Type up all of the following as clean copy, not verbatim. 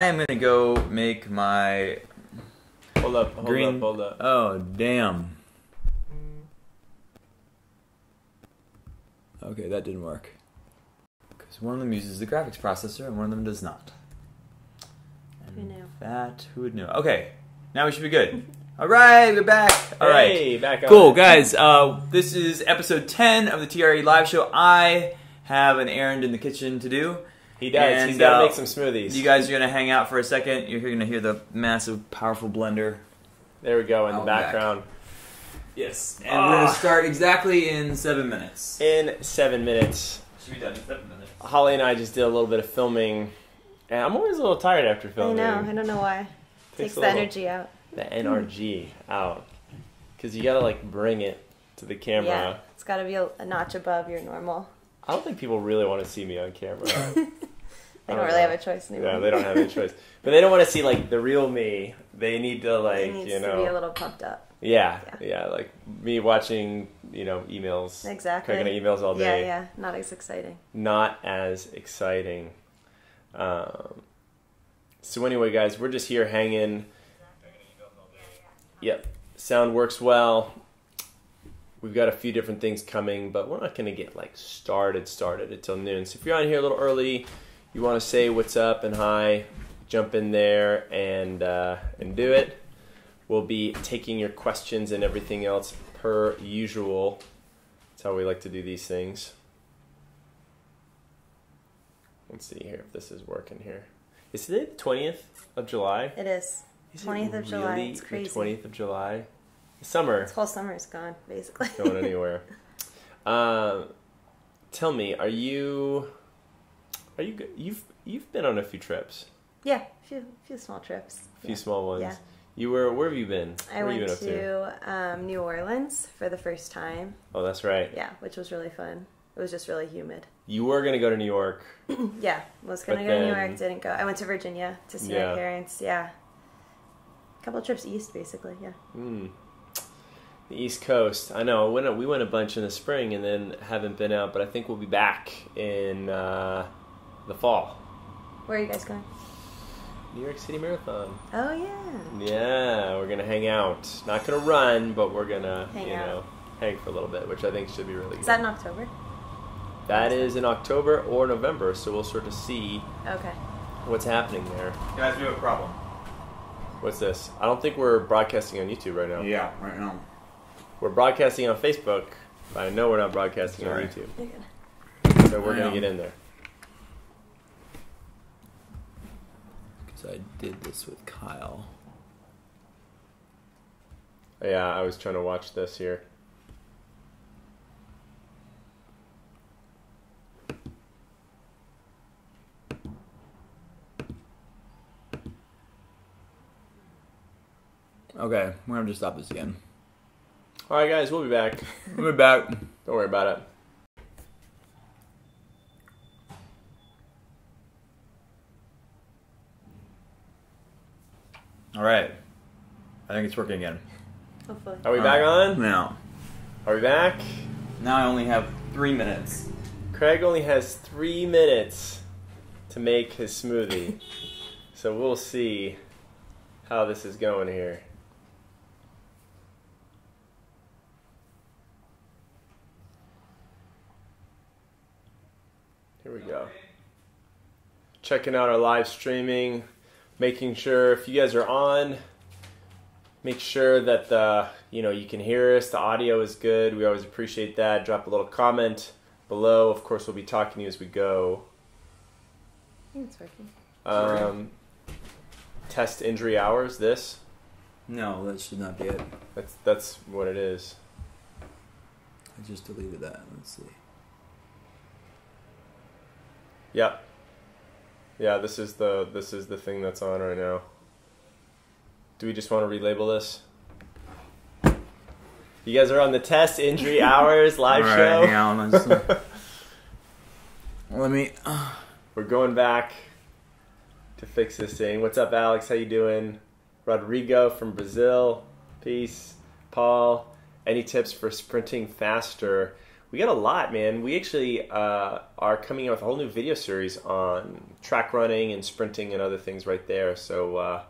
I'm gonna go make my Hold up. Oh, damn. Okay, that didn't work. Because one of them uses the graphics processor and one of them does not. Who knew? Who would know? Okay, now we should be good. Alright, we're back. Alright. Hey, back on. Cool, guys. This is episode 10 of the TRE live show. I have an errand in the kitchen to do. He does. And, he's got to make some smoothies. You guys are going to hang out for a second. You're going to hear the massive, powerful blender. There we go in the background. Yes. And we're going to start exactly in 7 minutes. In 7 minutes. Should be done in 7 minutes. Holly and I just did a little bit of filming. And I'm always a little tired after filming. I know. I don't know why. Takes the energy out. The NRG out. Because you got to like bring it to the camera. Yeah. It's got to be a notch above your normal. I don't think people really want to see me on camera. They don't really have a choice anymore. Yeah, they don't have any choice. But they don't want to see like the real me. They need to like, it needs to be a little pumped up. Yeah, like me watching, emails. Exactly. Checking emails all day. Yeah, not as exciting. Not as exciting. So anyway, guys, we're just here hanging. Yep, sound works well. We've got a few different things coming, but we're not going to get like started until noon. So if you're on here a little early, you want to say what's up and hi, jump in there and do it. We'll be taking your questions and everything else per usual. That's how we like to do these things. Let's see here if this is working here. Is today the 20th of July? It is. 20th of July. Really It's crazy. The 20th of July. Summer. This whole summer is gone, basically. Going anywhere. Tell me, you've been on a few trips? Yeah, a few small trips. A few small ones. Yeah. Where have you been? I went to New Orleans for the first time. Oh, that's right. Yeah, which was really fun. It was just really humid. You were going to go to New York. Yeah, was going to go to New York, didn't go. I went to Virginia to see my parents, A couple trips east, basically, yeah. The East Coast. I know. We went a bunch in the spring and then haven't been out, but I think we'll be back in the fall. Where are you guys going? New York City Marathon. Oh, yeah. Yeah, we're going to hang out. Not going to run, but we're going to, hang for a little bit, which I think should be really good. Is that in October? That is in October or November, so we'll sort of see what's happening there. Guys, we have a problem. What's this? I don't think we're broadcasting on YouTube right now. Yeah, right now. We're broadcasting on Facebook, but I know we're not broadcasting on YouTube. So we're going to get in there. Because I did this with Kyle. Yeah, I was trying to watch this here. Okay, we're going to just stop this again. Alright guys, we'll be back. We're back. Don't worry about it. Alright. I think it's working again. Hopefully. Are we back on? No. Are we back? Now I only have 3 minutes. Craig only has 3 minutes to make his smoothie. So we'll see how this is going here. Here we go. Checking out our live streaming, making sure if you guys are on, make sure that you can hear us. The audio is good. We always appreciate that. Drop a little comment below. Of course, we'll be talking to you as we go. I think it's working. Test injury hours. This? No, that should not be it. That's what it is. I just deleted that. Let's see. Yep. Yeah, this is the thing that's on right now. Do we just want to relabel this? You guys are on the test injury hours live show. Hang on, let me. We're going back to fix this thing. What's up, Alex? How you doing? Rodrigo from Brazil. Peace. Paul. Any tips for sprinting faster? We got a lot, man. We actually are coming out with a whole new video series on track running and sprinting and other things right there. So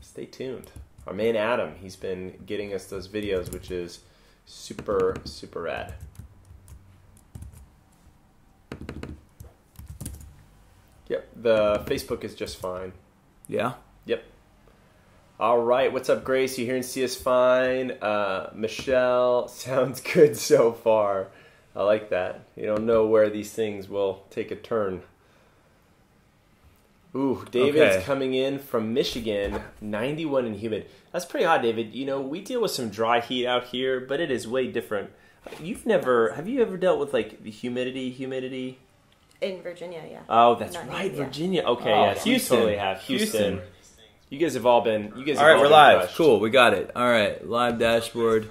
stay tuned. Our man Adam, he's been getting us those videos, which is super, super rad. Yep, the Facebook is just fine. Yeah? Yep. All right, what's up, Grace? You hear and see us fine. Michelle, sounds good so far. I like that. You don't know where these things will take a turn. Ooh, David's coming in from Michigan, 91 and humid. That's pretty hot, David. You know, we deal with some dry heat out here, but it is way different. Have you ever dealt with like the humidity? In Virginia, yeah. Oh, that's Not right, here, Virginia. Okay, Oh, yes, Houston. You totally have. Houston. You guys have all been. All right, we're been live. crushed. Cool, we got it. All right, live dashboard.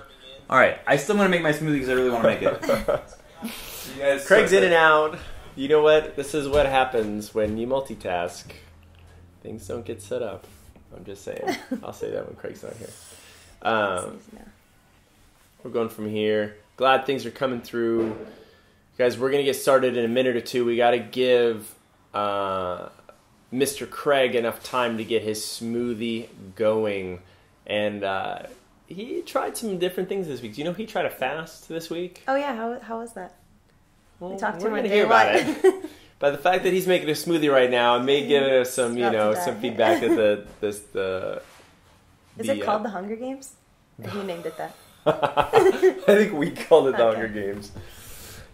All right, I still want to make my smoothie because I really want to make it. Craig's in and out. You know what? This is what happens when you multitask. Things don't get set up. I'm just saying. I'll say that when Craig's not here. We're going from here. Glad things are coming through. Guys, we're going to get started in a minute or two. We got to give Mr. Craig enough time to get his smoothie going. And he tried some different things this week. Do you know he tried a fast this week? Oh, yeah. How was that? Well, We talked to we're him going to on hear day about one. it. By the fact that he's making a smoothie right now, it may give us some, some feedback that Is it called the Hunger Games? Or he named it that? I think we called it the Okay. Hunger Games.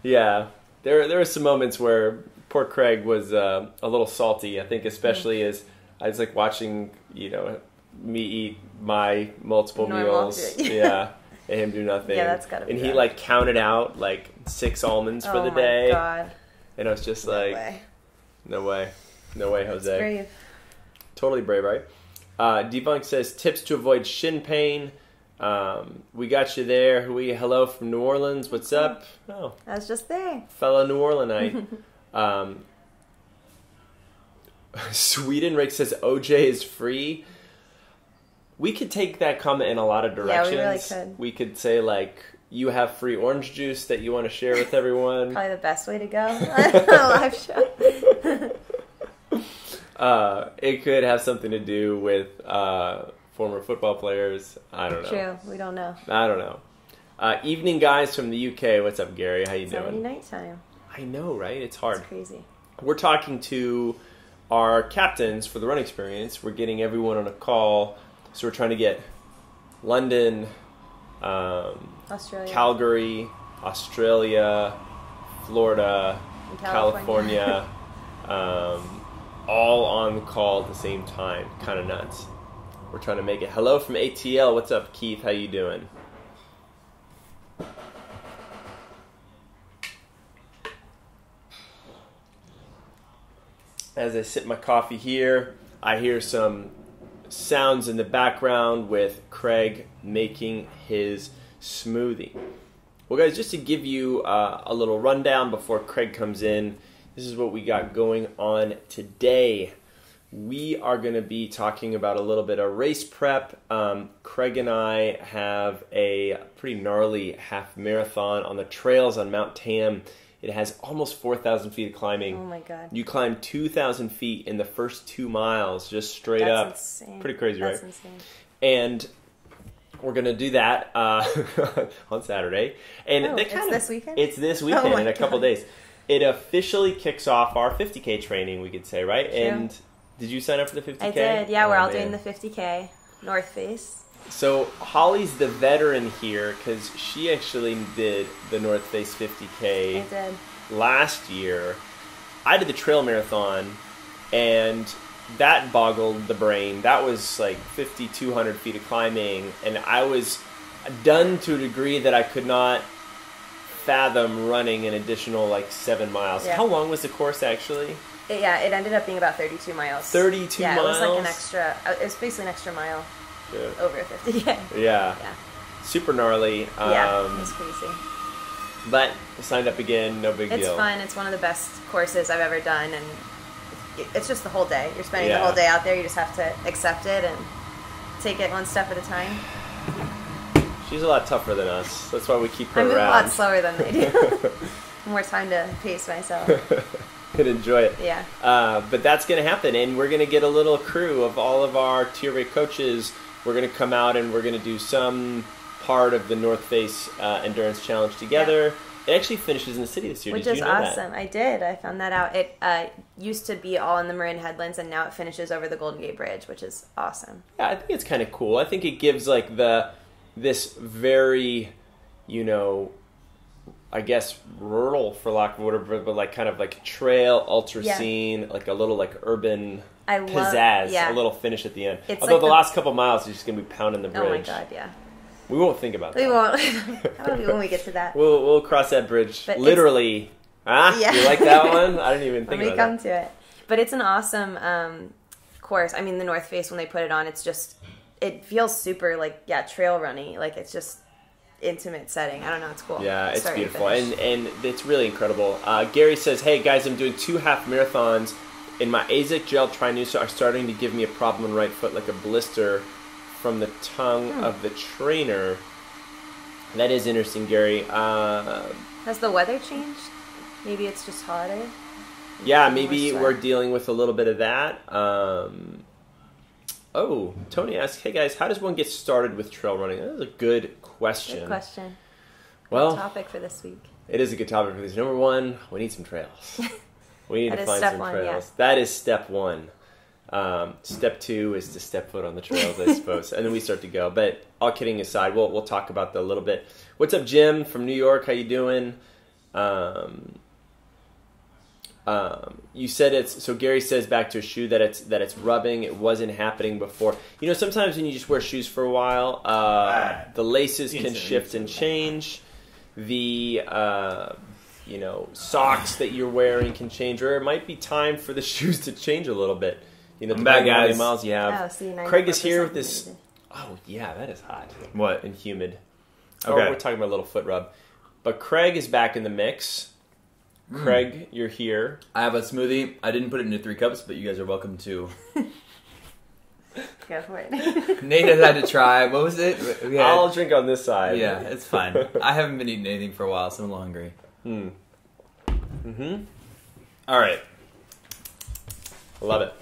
Yeah, there were some moments where poor Craig was a little salty. I think especially as I was like watching, me eat my multiple Normal meals. food. Yeah, and him do nothing. Yeah, that's gotta be And he rough. like counted out like 6 almonds for the Oh my day, God. and I was just No like, way. no way, Jose. Brave. Totally brave, right? Debunk says tips to avoid shin pain. We got you there. Hello from New Orleans. What's up? Oh, I was just there. fellow New Orleanite. Sweden Rick says OJ is free. We could take that comment in a lot of directions. Yeah, we really could. We could say like, you have free orange juice that you want to share with everyone. Probably the best way to go on a live show. It could have something to do with former football players. I don't know. True. We don't know. I don't know. Evening guys from the UK. What's up, Gary? How you It's already doing? nighttime. I know, right? It's hard. It's crazy. We're talking to our captains for the run experience. We're getting everyone on a call. So we're trying to get London, Australia. Calgary, Australia, Florida, And California, all on the call at the same time. Kind of nuts. We're trying to make it. Hello from ATL. What's up, Keith? How you doing? As I sip my coffee here, I hear some sounds in the background with Craig making his smoothie. Well, guys, just to give you a little rundown before Craig comes in, this is what we got going on today. We are going to be talking about a little bit of race prep. Craig and I have a pretty gnarly half marathon on the trails on Mount Tam. It has almost 4,000 feet of climbing. Oh my God. You climb 2,000 feet in the first 2 miles, just straight That's up. insane. Pretty crazy, That's right? insane. And we're going to do that on Saturday. And It's this weekend? It's this weekend Oh my in a couple God. days. It officially kicks off our 50K training, we could say, right? True. And did you sign up for the 50K? I did. Yeah, we're Oh, all man. doing the 50K North Face. So Holly's the veteran here because she actually did the North Face 50K I did. last year. I did the trail marathon, and that boggled the brain. That was like 5,200 feet of climbing, and I was done to a degree that I could not fathom running an additional like 7 miles. Yeah. How long was the course actually? It ended up being about 32 miles. 32 yeah, miles? it was like an extra, it was basically an extra mile Yeah. over 50K. Yeah. Yeah. Super gnarly. Yeah, it was crazy. But I signed up again, no big It's deal. fun. It's one of the best courses I've ever done, and it's just the whole day. You're spending Yeah. the whole day out there. You just have to accept it and take it one step at a time. She's a lot tougher than us. That's why we keep her I move around. a lot slower than they do. More time to pace myself. And enjoy it. Yeah. But that's going to happen, and we're going to get a little crew of all of our TRE coaches. We're going to come out and we're going to do some part of the North Face Endurance Challenge together. Yeah. It actually finishes in the city this year. Which did is you know awesome. That? I did. I found that out. It used to be all in the Marin Headlands, and now it finishes over the Golden Gate Bridge, which is awesome. Yeah, I think it's kind of cool. I think it gives like this very, I guess rural, for lack of a word, but like kind of like trail ultra scene, like a little like urban pizzazz, a little finish at the end. It's Although like the last couple miles is just gonna be pounding the bridge. Oh my god, yeah. We won't think about that. We won't. Probably when we get to that. We'll cross that bridge. But literally. Yeah. You like that one? I didn't even think about that. When we come to it. But it's an awesome course. I mean, the North Face, when they put it on, it feels super like, trail runny. Like, it's just intimate setting. I don't know. It's cool. Yeah, it's beautiful. And it's really incredible. Gary says, hey, guys, I'm doing 2 half marathons. And my ASIC gel Trinusa are starting to give me a problem in right foot, like a blister from the tongue of the trainer. That is interesting, Gary. Has the weather changed? Maybe it's just hotter? Yeah, maybe we're dealing with a little bit of that. Tony asks, hey guys, how does one get started with trail running? That is a good question. Good question. Well, good topic for this week. It is a good topic for this. Number 1, we need some trails. We need to find some trails. Yeah. That is step 1. Step 2 is to step foot on the trails, I suppose, and then we start to go. But all kidding aside, we'll talk about that a little bit. What's up, Jim from New York? How you doing? You said so Gary says back to a shoe that it's rubbing. It wasn't happening before. Sometimes when you just wear shoes for a while, the laces can shift and change. The socks that you're wearing can change, or it might be time for the shoes to change a little bit. I'm back, guys. How many miles you have? Oh, see, Craig is here with this. Oh yeah, that is hot. What? And humid. Okay. We're talking about a little foot rub. But Craig is back in the mix. Craig, you're here. I have a smoothie. I didn't put it into 3 cups, but you guys are welcome to. Go for it. Nate has had to try. What was it? I'll drink on this side. Yeah, it's fine. I haven't been eating anything for a while, so I'm a little hungry. All right. Love it.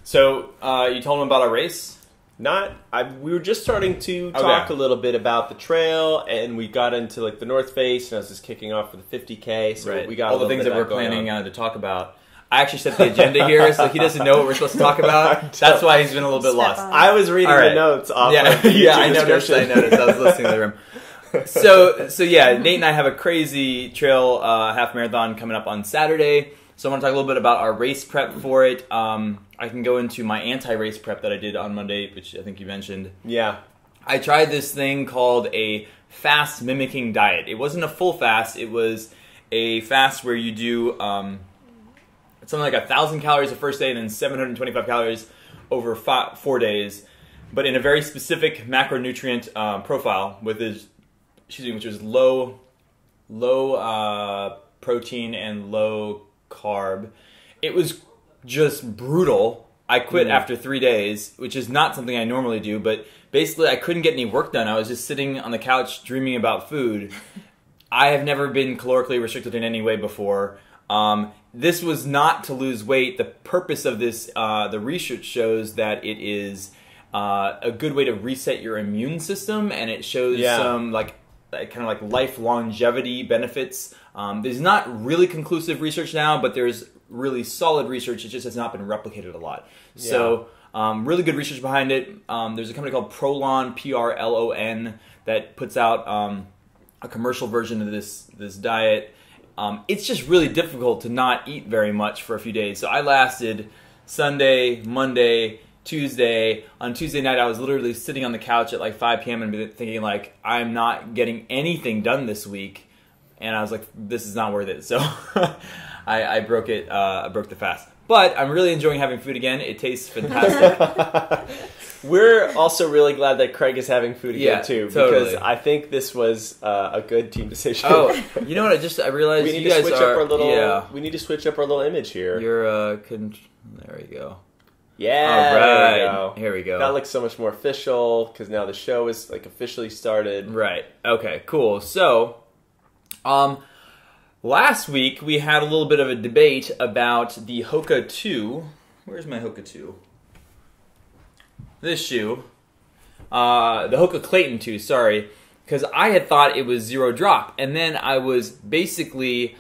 So, you told him about our race? We were just starting to talk a little bit about the trail, and we got into like the North Face, and I was just kicking off for the 50K. So we got all the things that we're planning to talk about. I actually set the agenda here, so he doesn't know what we're supposed to talk about. That's why he's been a little bit lost. I was reading the notes off. Yeah, I noticed. I was listening to the room. So yeah, Nate and I have a crazy trail half marathon coming up on Saturday. So I want to talk a little bit about our race prep for it. I can go into my anti-race prep that I did on Monday, which I think you mentioned. Yeah. I tried this thing called a fast mimicking diet. It wasn't a full fast. It was a fast where you do something like 1,000 calories the first day and then 725 calories over 4 days, but in a very specific macronutrient profile, which is low protein and low carb. It was just brutal. I quit after 3 days, which is not something I normally do, but basically I couldn't get any work done. I was just sitting on the couch dreaming about food. I have never been calorically restricted in any way before. This was not to lose weight. The purpose of this, the research shows that it is a good way to reset your immune system, and it shows some like life longevity benefits. There's not really conclusive research now, but there's really solid research. It just has not been replicated a lot. Yeah. So really good research behind it. There's a company called Prolon, Prlon, that puts out a commercial version of this diet. It's just really difficult to not eat very much for a few days. So I lasted Sunday, Monday, Tuesday. On Tuesday night, I was literally sitting on the couch at like 5 p.m. and thinking like, I'm not getting anything done this week. And I was like, this is not worth it. So I broke it. I broke the fast. But I'm really enjoying having food again. It tastes fantastic. We're also really glad that Craig is having food again too, totally. Because I think this was a good team decision. Oh, you know what? I realized we need you to guys switch are. Up our little, We need to switch up our little image here. You're there we go. Yeah, all right. there we go. go. Here we go. That looks so much more official because now the show is like officially started. Right. Okay, cool. So, last week we had a little bit of a debate about the Hoka 2. Where's my Hoka 2? This shoe. The Hoka Clayton 2, sorry. Because I had thought it was zero drop. And then I was basically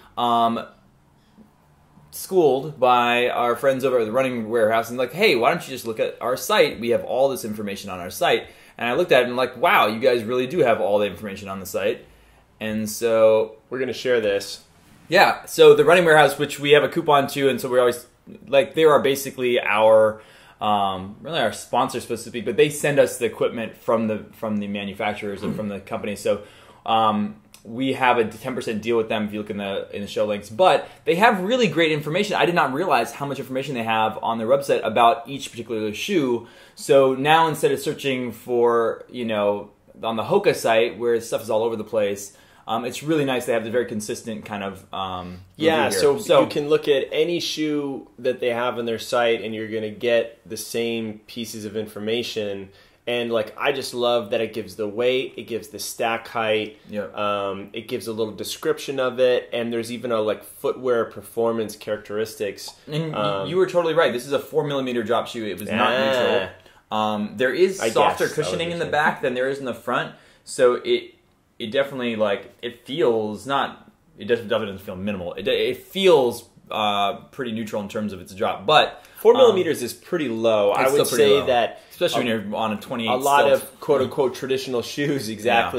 schooled by our friends over at the Running Warehouse and like, hey, why don't you just look at our site? We have all this information on our site. And I looked at it and like, wow, you guys really do have all the information on the site. And so we're going to share this. Yeah, so the Running Warehouse, which we have a coupon to, and so we always, like, they are basically our, really our sponsor, supposed to be, but they send us the equipment from the manufacturers and from the company. So we have a 10% deal with them if you look in the show links. But they have really great information. I did not realize how much information they have on their website about each particular shoe. So now instead of searching for, you know, on the Hoka site where stuff is all over the place, it's really nice. They have the very consistent kind of yeah. So you can look at any shoe that they have on their site, and you're going to get the same pieces of information. And like, I just love that it gives the weight, it gives the stack height, it gives a little description of it, and there's even a like footwear performance characteristics. And you were totally right. This is a 4mm drop shoe. It was not neutral. There is softer cushioning in the back than there is in the front, so it definitely like it feels not. It doesn't feel minimal. It feels pretty neutral in terms of its drop, but 4mm is pretty low. I would say that, especially when you're on a 28. A lot of quote unquote traditional shoes are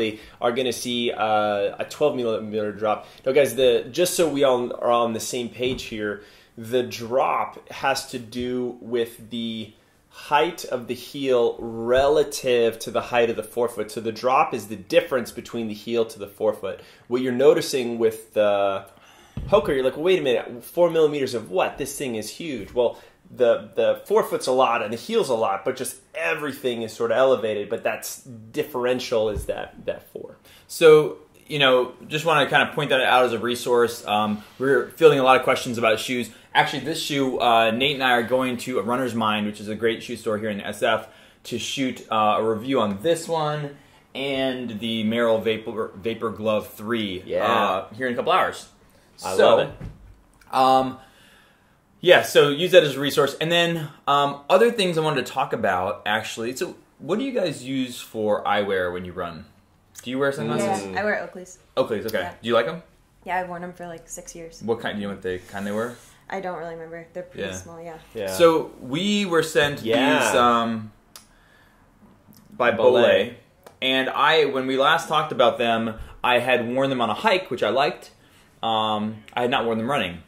going to see a 12mm drop. Now, guys, just so we all are on the same page here, the drop has to do with the height of the heel relative to the height of the forefoot. So the drop is the difference between the heel to the forefoot. What you're noticing with the Hoka, you're like, well, wait a minute, 4mm of what? This thing is huge. Well, the forefoot's a lot and the heel's a lot, but just everything is sort of elevated. But that's differential is that 4. So, you know, just want to kind of point that out as a resource. We're fielding a lot of questions about shoes. Actually, this shoe, Nate and I are going to a Runner's Mind, which is a great shoe store here in SF, to shoot a review on this one and the Merrell Vapor Glove 3 here in a couple hours. I love it. Yeah, so use that as a resource. And then other things I wanted to talk about, actually. So what do you guys use for eyewear when you run? Do you wear sunglasses? Yeah, I wear Oakleys. Oakleys, okay. Yeah. Do you like them? Yeah, I've worn them for like 6 years. What kind? Do you know what kind they were? I don't really remember. They're pretty small, yeah. So we were sent these by Bolé. And when we last talked about them, I had worn them on a hike, which I liked. I had not worn them running.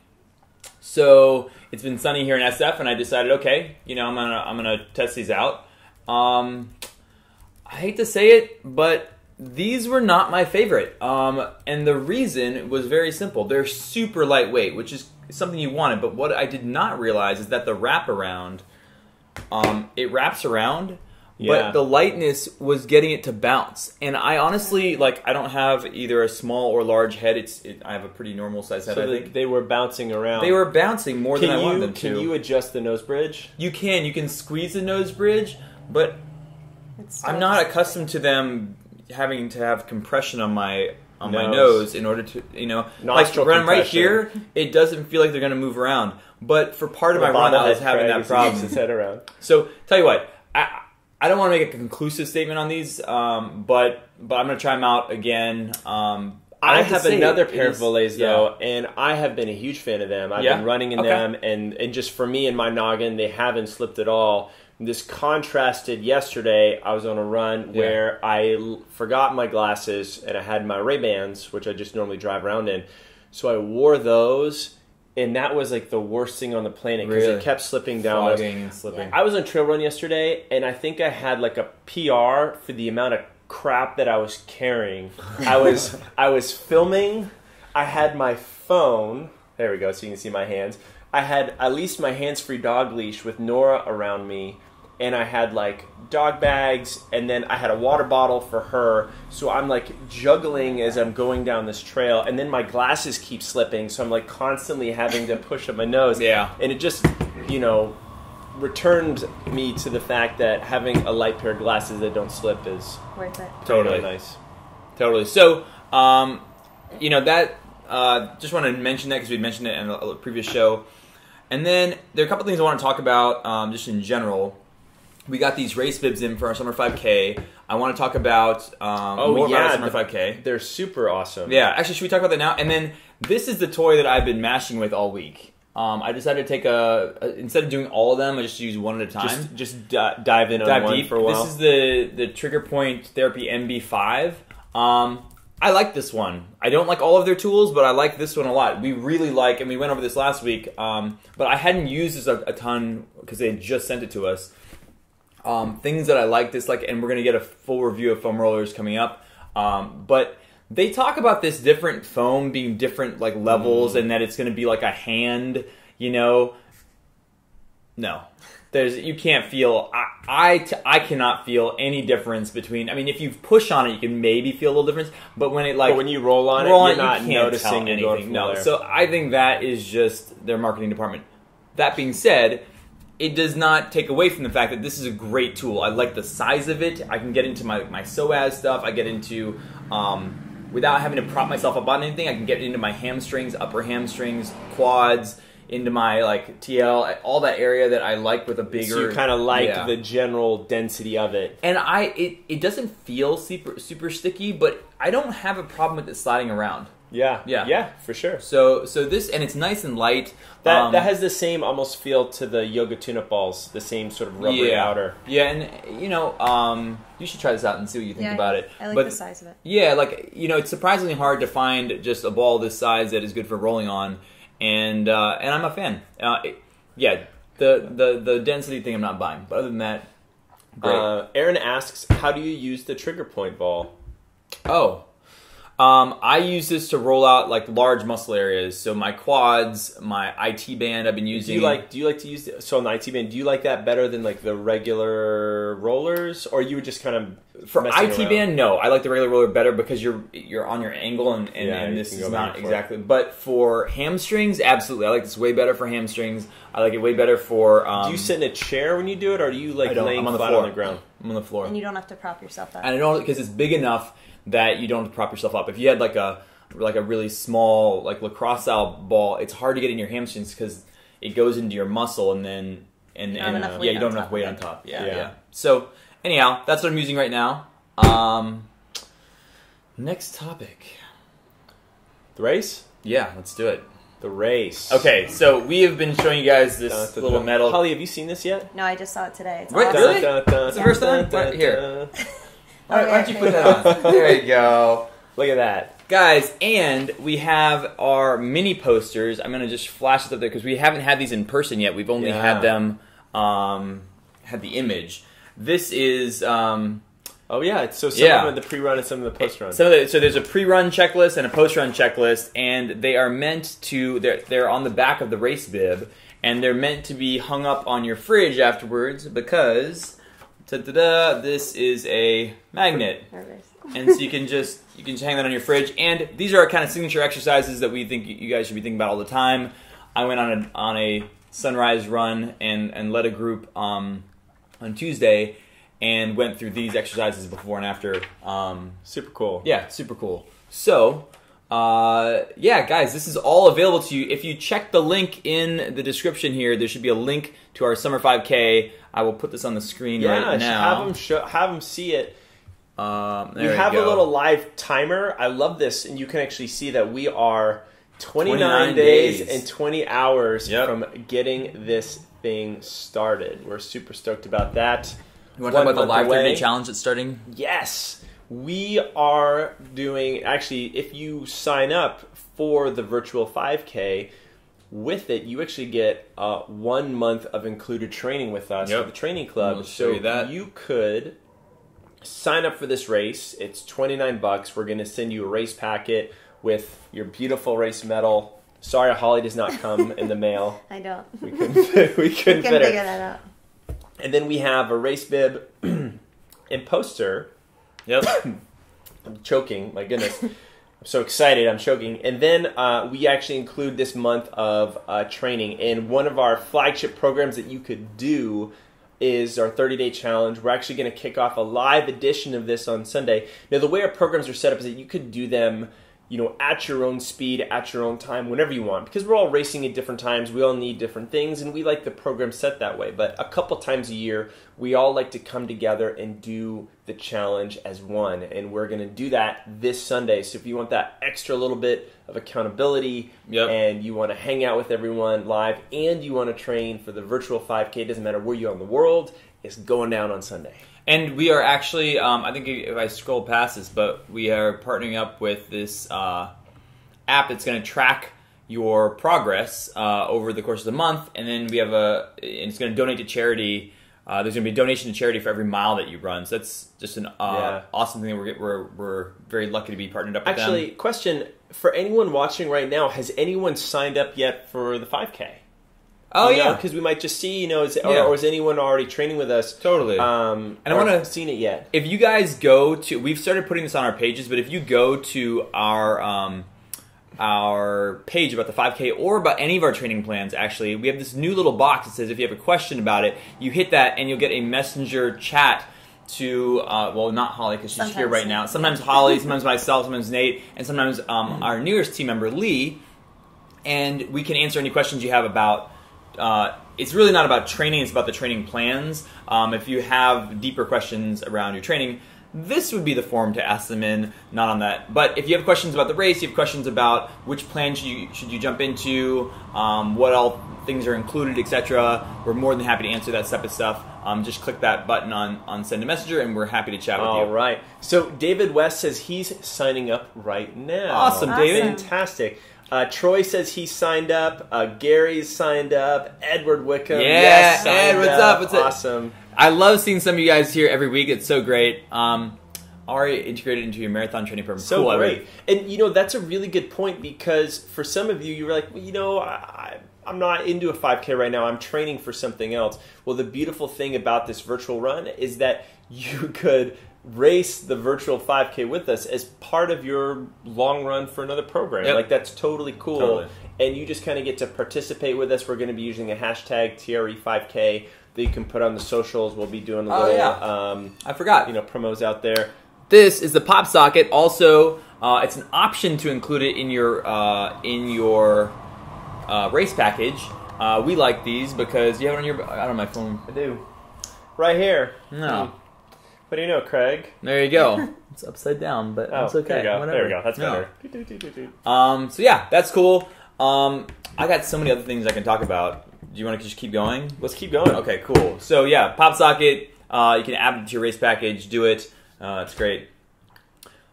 So it's been sunny here in SF, and I decided, okay, you know, I'm gonna test these out. I hate to say it, but these were not my favorite. And the reason was very simple. They're super lightweight, which is something you wanted. But what I did not realize is that the wraparound, it wraps around. But the lightness was getting it to bounce. And I honestly, like, I don't have either a small or large head. I have a pretty normal size head, I think. They were bouncing around. They were bouncing more than I wanted them to. Can you adjust the nose bridge? You can. You can squeeze the nose bridge, but I'm not accustomed to them having to have compression on my nose in order to, you know, nostril like when I'm right here, it doesn't feel like they're going to move around. But for part of my run, I was having that problem. His head around. So, tell you what, I don't want to make a conclusive statement on these, but I'm going to try them out again. I have another pair of Volets, though, and I have been a huge fan of them. I've been running in them, and just for me and my noggin, they haven't slipped at all. This contrasted yesterday. I was on a run where I forgot my glasses, and I had my Ray-Bans, which I just normally drive around in. So I wore those, and that was like the worst thing on the planet because it kept slipping down. Fogging and slipping. I was on trail run yesterday, and I think I had like a PR for the amount of crap that I was carrying. I was filming. I had my phone. There we go, so you can see my hands. I had at least my hands-free dog leash with Nora around me, and I had like dog bags, and then I had a water bottle for her. So I'm like juggling as I'm going down this trail, and then my glasses keep slipping, so I'm like constantly having to push up my nose. Yeah. And it just, you know, returned me to the fact that having a light pair of glasses that don't slip is Worth it. Totally. nice. Totally. So, that just want to mention that because we mentioned it in a previous show. And then there are a couple things I want to talk about just in general. We got these race bibs in for our Summer 5K. I want to talk about more about our Summer 5K. They're super awesome. Yeah, actually, should we talk about that now? And then this is the toy that I've been mashing with all week. I decided to take instead of doing all of them, I just use one at a time. Just dive in on one deep for a while. This is the Trigger Point Therapy MB5. I like this one. I don't like all of their tools, but I like this one a lot. We really like, and we went over this last week, but I hadn't used this a ton because they had just sent it to us. Things that I like this, and we're going to get a full review of foam rollers coming up. But they talk about this different foam being different levels, and that it's going to be like a hand, No. You can't feel. I cannot feel any difference between. I mean, if you push on it, you can maybe feel a little difference. But when it but when you roll on it, you're not noticing anything. No. So I think that is just their marketing department. That being said, it does not take away from the fact that this is a great tool. I like the size of it. I can get into my psoas stuff. I get into without having to prop myself up on anything. I can get into my hamstrings, upper hamstrings, quads. Into my TL, all that area that I like with a bigger. So you kind of like the general density of it, and it doesn't feel super sticky, but I don't have a problem with it sliding around. Yeah, for sure. So this, and it's nice and light. That has the same almost feel to the yoga tune-up balls, the same sort of rubbery outer. Yeah, and you should try this out and see what you think about it. I like the size of it. Yeah, it's surprisingly hard to find just a ball this size that is good for rolling on. And I'm a fan. The density thing I'm not buying, but other than that, great. Aaron asks, how do you use the trigger point ball? I use this to roll out large muscle areas. So my quads, my IT band I've been using. Do you like to use on the IT band? Do you like that better than the regular rollers, or you would just kind of for IT band? No, I like the regular roller better because you're on your angle and this is not exactly. But for hamstrings, absolutely, I like this way better for hamstrings. I like it way better for. Do you sit in a chair when you do it, or are you laying flat on the ground? I'm on the floor, and you don't have to prop yourself up. And I don't because it's big enough that you don't have to prop yourself up. If you had a really small lacrosse style ball, it's hard to get in your hamstrings because it goes into your muscle and then you don't have enough weight on top. Yeah. So anyhow, that's what I'm using right now. Next topic. The race? Yeah, let's do it. The race. Okay, so we have been showing you guys this little metal. Holly, have you seen this yet? No, I just saw it today. It's what? awesome. Really? It's the first time? Here. Why don't you put that on? There you go. Look at that. Guys, and we have our mini posters. I'm going to just flash this up there because we haven't had these in person yet. We've only had them, had the image. This is... so some of them are the pre-run and some of the post-run. So there's a pre-run checklist and a post-run checklist, and they are meant to... They're on the back of the race bib, and they're meant to be hung up on your fridge afterwards because... this is a magnet, and so you can just hang that on your fridge. And these are our kind of signature exercises that we think you guys should be thinking about all the time. I went on a sunrise run and led a group on Tuesday and went through these exercises before and after. Super cool. Yeah, super cool. So. Guys, this is all available to you. If you check the link in the description here, there should be a link to our Summer 5K. I will put this on the screen right now. Have them see it. You have a little live timer. I love this, and you can actually see that we are 29 days and 20 hours from getting this thing started. We're super stoked about that. You want to talk about the live 30-day challenge that's starting? Yes. We are doing, actually, if you sign up for the virtual 5K, with it, you actually get 1 month of included training with us for the training club. So you could sign up for this race. It's $29. We're going to send you a race packet with your beautiful race medal. Sorry, Holly does not come in the mail. I don't. We couldn't fit her. Figure that out. And then we have a race bib and poster. Yep. I'm choking, my goodness. so excited, I'm choking. And then we actually include this month of training. And one of our flagship programs that you could do is our 30-day challenge. We're actually going to kick off a live edition of this on Sunday. Now, the way our programs are set up is that you could do them, you know, at your own speed, at your own time, whenever you want. Because we're all racing at different times, we all need different things, and we like the program set that way. But a couple times a year, we all like to come together and do the challenge as one. And we're going to do that this Sunday. So if you want that extra little bit of accountability, and you want to hang out with everyone live, and you want to train for the virtual 5K, it doesn't matter where you are in the world, it's going down on Sunday. And we are actually, I think if I scroll past this, but we are partnering up with this app that's going to track your progress over the course of the month, and then we have and it's going to donate to charity. There's going to be a donation to charity for every mile that you run. So that's just an awesome thing. We're very lucky to be partnered up with them. Actually, question for anyone watching right now: has anyone signed up yet for the 5K? Oh, yeah. Because we might just see, or is anyone already training with us? Totally. And I want to seen it yet. If you guys go to, we've started putting this on our pages, but if you go to our page about the 5K or about any of our training plans, actually, we have this new little box that says if you have a question about it, you hit that and you'll get a messenger chat to, well, not Holly because she's here right now. Sometimes Holly, sometimes myself, sometimes Nate, and sometimes our newest team member, Lee, and we can answer any questions you have about. It's really not about training, it's about the training plans. If you have deeper questions around your training, this would be the forum to ask them in, not on that. But if you have questions about the race, you have questions about which plan should you jump into, what all things are included, etc., we're more than happy to answer that type of stuff. Just click that button on Send a Messenger, and we're happy to chat with you. All right. So David West says he's signing up right now. Awesome, David. Fantastic. Troy says he signed up. Gary's signed up. Edward Wickham. Yeah, yes, Ed, what's up? What's up? Awesome. I love seeing some of you guys here every week. It's so great. Already integrated into your marathon training program. So cool, great. And, that's a really good point because for some of you, you were like, well, I'm not into a 5K right now. I'm training for something else. Well, the beautiful thing about this virtual run is that you could race the virtual 5K with us as part of your long run for another program. Yep. Like, that's totally cool. Totally. And you just kind of get to participate with us. We're going to be using a hashtag TRE 5K that you can put on the socials. We'll be doing a little I forgot. promos out there. This is the pop socket. Also, it's an option to include it in your race package. We like these because you have it on your. I don't know my phone. I do. Right here. No. What do you know, Craig? There you go. It's upside down, but it's okay. There you go. Whatever. There we go. That's better. So yeah, that's cool. I got so many other things I can talk about. Do you want to just keep going? Let's keep going. Okay, cool. So yeah, pop socket. You can add it to your race package. Do it. It's great.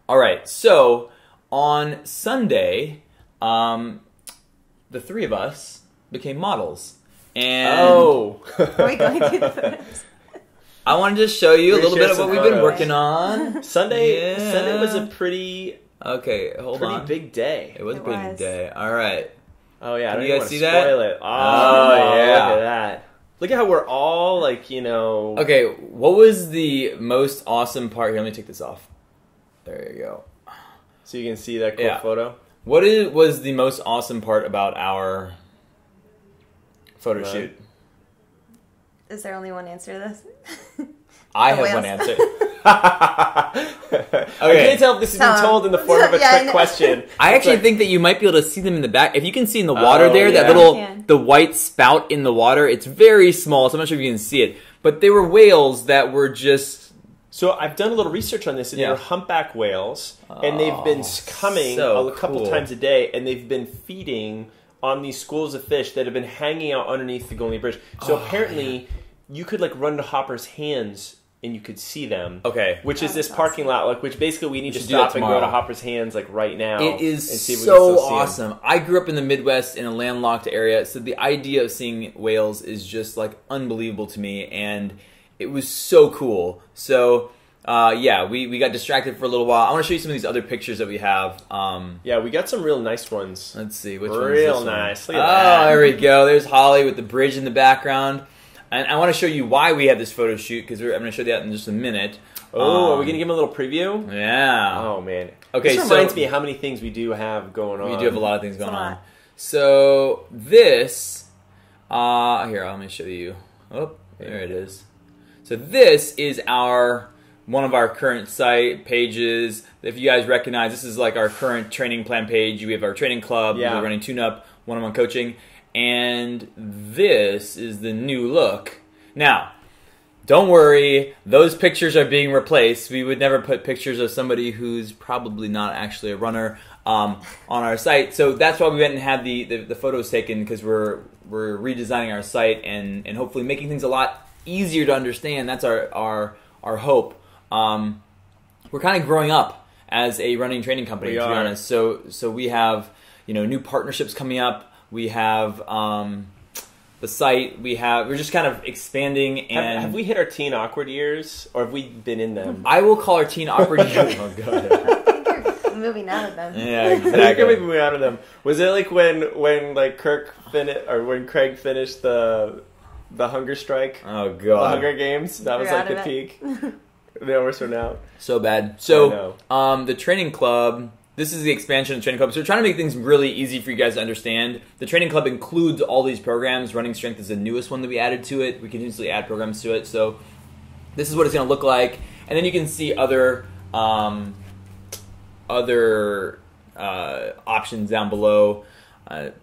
All right. So on Sunday, the three of us became models. And oh, Are we going through the photos? I wanted to show you a little bit of what we've been working on. Sunday Yeah. was a pretty big day. It was a big day. All right. Oh yeah, Can I don't you even guys want see to that? spoil it. Oh, yeah. Look at that. Look at how we're all Okay, what was the most awesome part? Here, let me take this off. There you go. So you can see that cool photo. What was the most awesome part about our photo shoot? Is there only one answer to this? I The have whales. one answer. I can't tell if this has been told in the form of a Yeah, I trick know. question. I actually think that you might be able to see them in the back. If you can see in the water there, that yeah. little, I can. the white spout in the water, it's very small, so I'm not sure if you can see it. But they were whales that were just... So I've done a little research on this, and they're humpback whales, and they've been coming so a couple cool. times a day, and they've been feeding on these schools of fish that have been hanging out underneath the Golden Bridge. So apparently, you could run to Hopper's hands, and you could see them. Okay. Which is this parking lot, which basically we need to should do that stop and go tomorrow. to Hopper's hands right now. It is and see if we so can still see 'em. awesome. I grew up in the Midwest in a landlocked area, so the idea of seeing whales is just unbelievable to me, and it was so cool. So we got distracted for a little while. I want to show you some of these other pictures that we have. Yeah, we got some real nice ones. Let's see which one's Real this one? nice. Look at that. There we go. There's Holly with the bridge in the background. And I want to show you why we had this photo shoot, because I'm going to show you that in just a minute. Oh, are we going to give them a little preview? Yeah. Oh, man. Okay, this reminds me how many things we do have going on. We do have a lot of things going on. So this, here, let me show you. Oh, there it is. So this is one of our current site pages. If you guys recognize, this is like our current training plan page. We have our training club. Yeah. We're running tune-up, one-on-one coaching. And this is the new look. Now, don't worry, those pictures are being replaced. We would never put pictures of somebody who's probably not actually a runner on our site. So that's why we went and had the photos taken, because we're redesigning our site and hopefully making things a lot easier to understand. That's our hope. We're kind of growing up as a running training company, to be honest. So we have new partnerships coming up. We have the site. We're just kind of expanding. And have we hit our teen awkward years, or have we been in them? I will call our teen awkward years. Oh god. I think you're moving out of them. Yeah, I think exactly. maybe moving out of them. Was it like when like Kirk finished, or when Craig finished the hunger strike? Oh The god. Hunger Games. That was You're like out the of peak. They almost run out. So bad. So the training club. This is the expansion of the training club. So we're trying to make things really easy for you guys to understand. The training club includes all these programs. Running Strength is the newest one that we added to it. We continuously add programs to it. So this is what it's going to look like. And then you can see other options down below.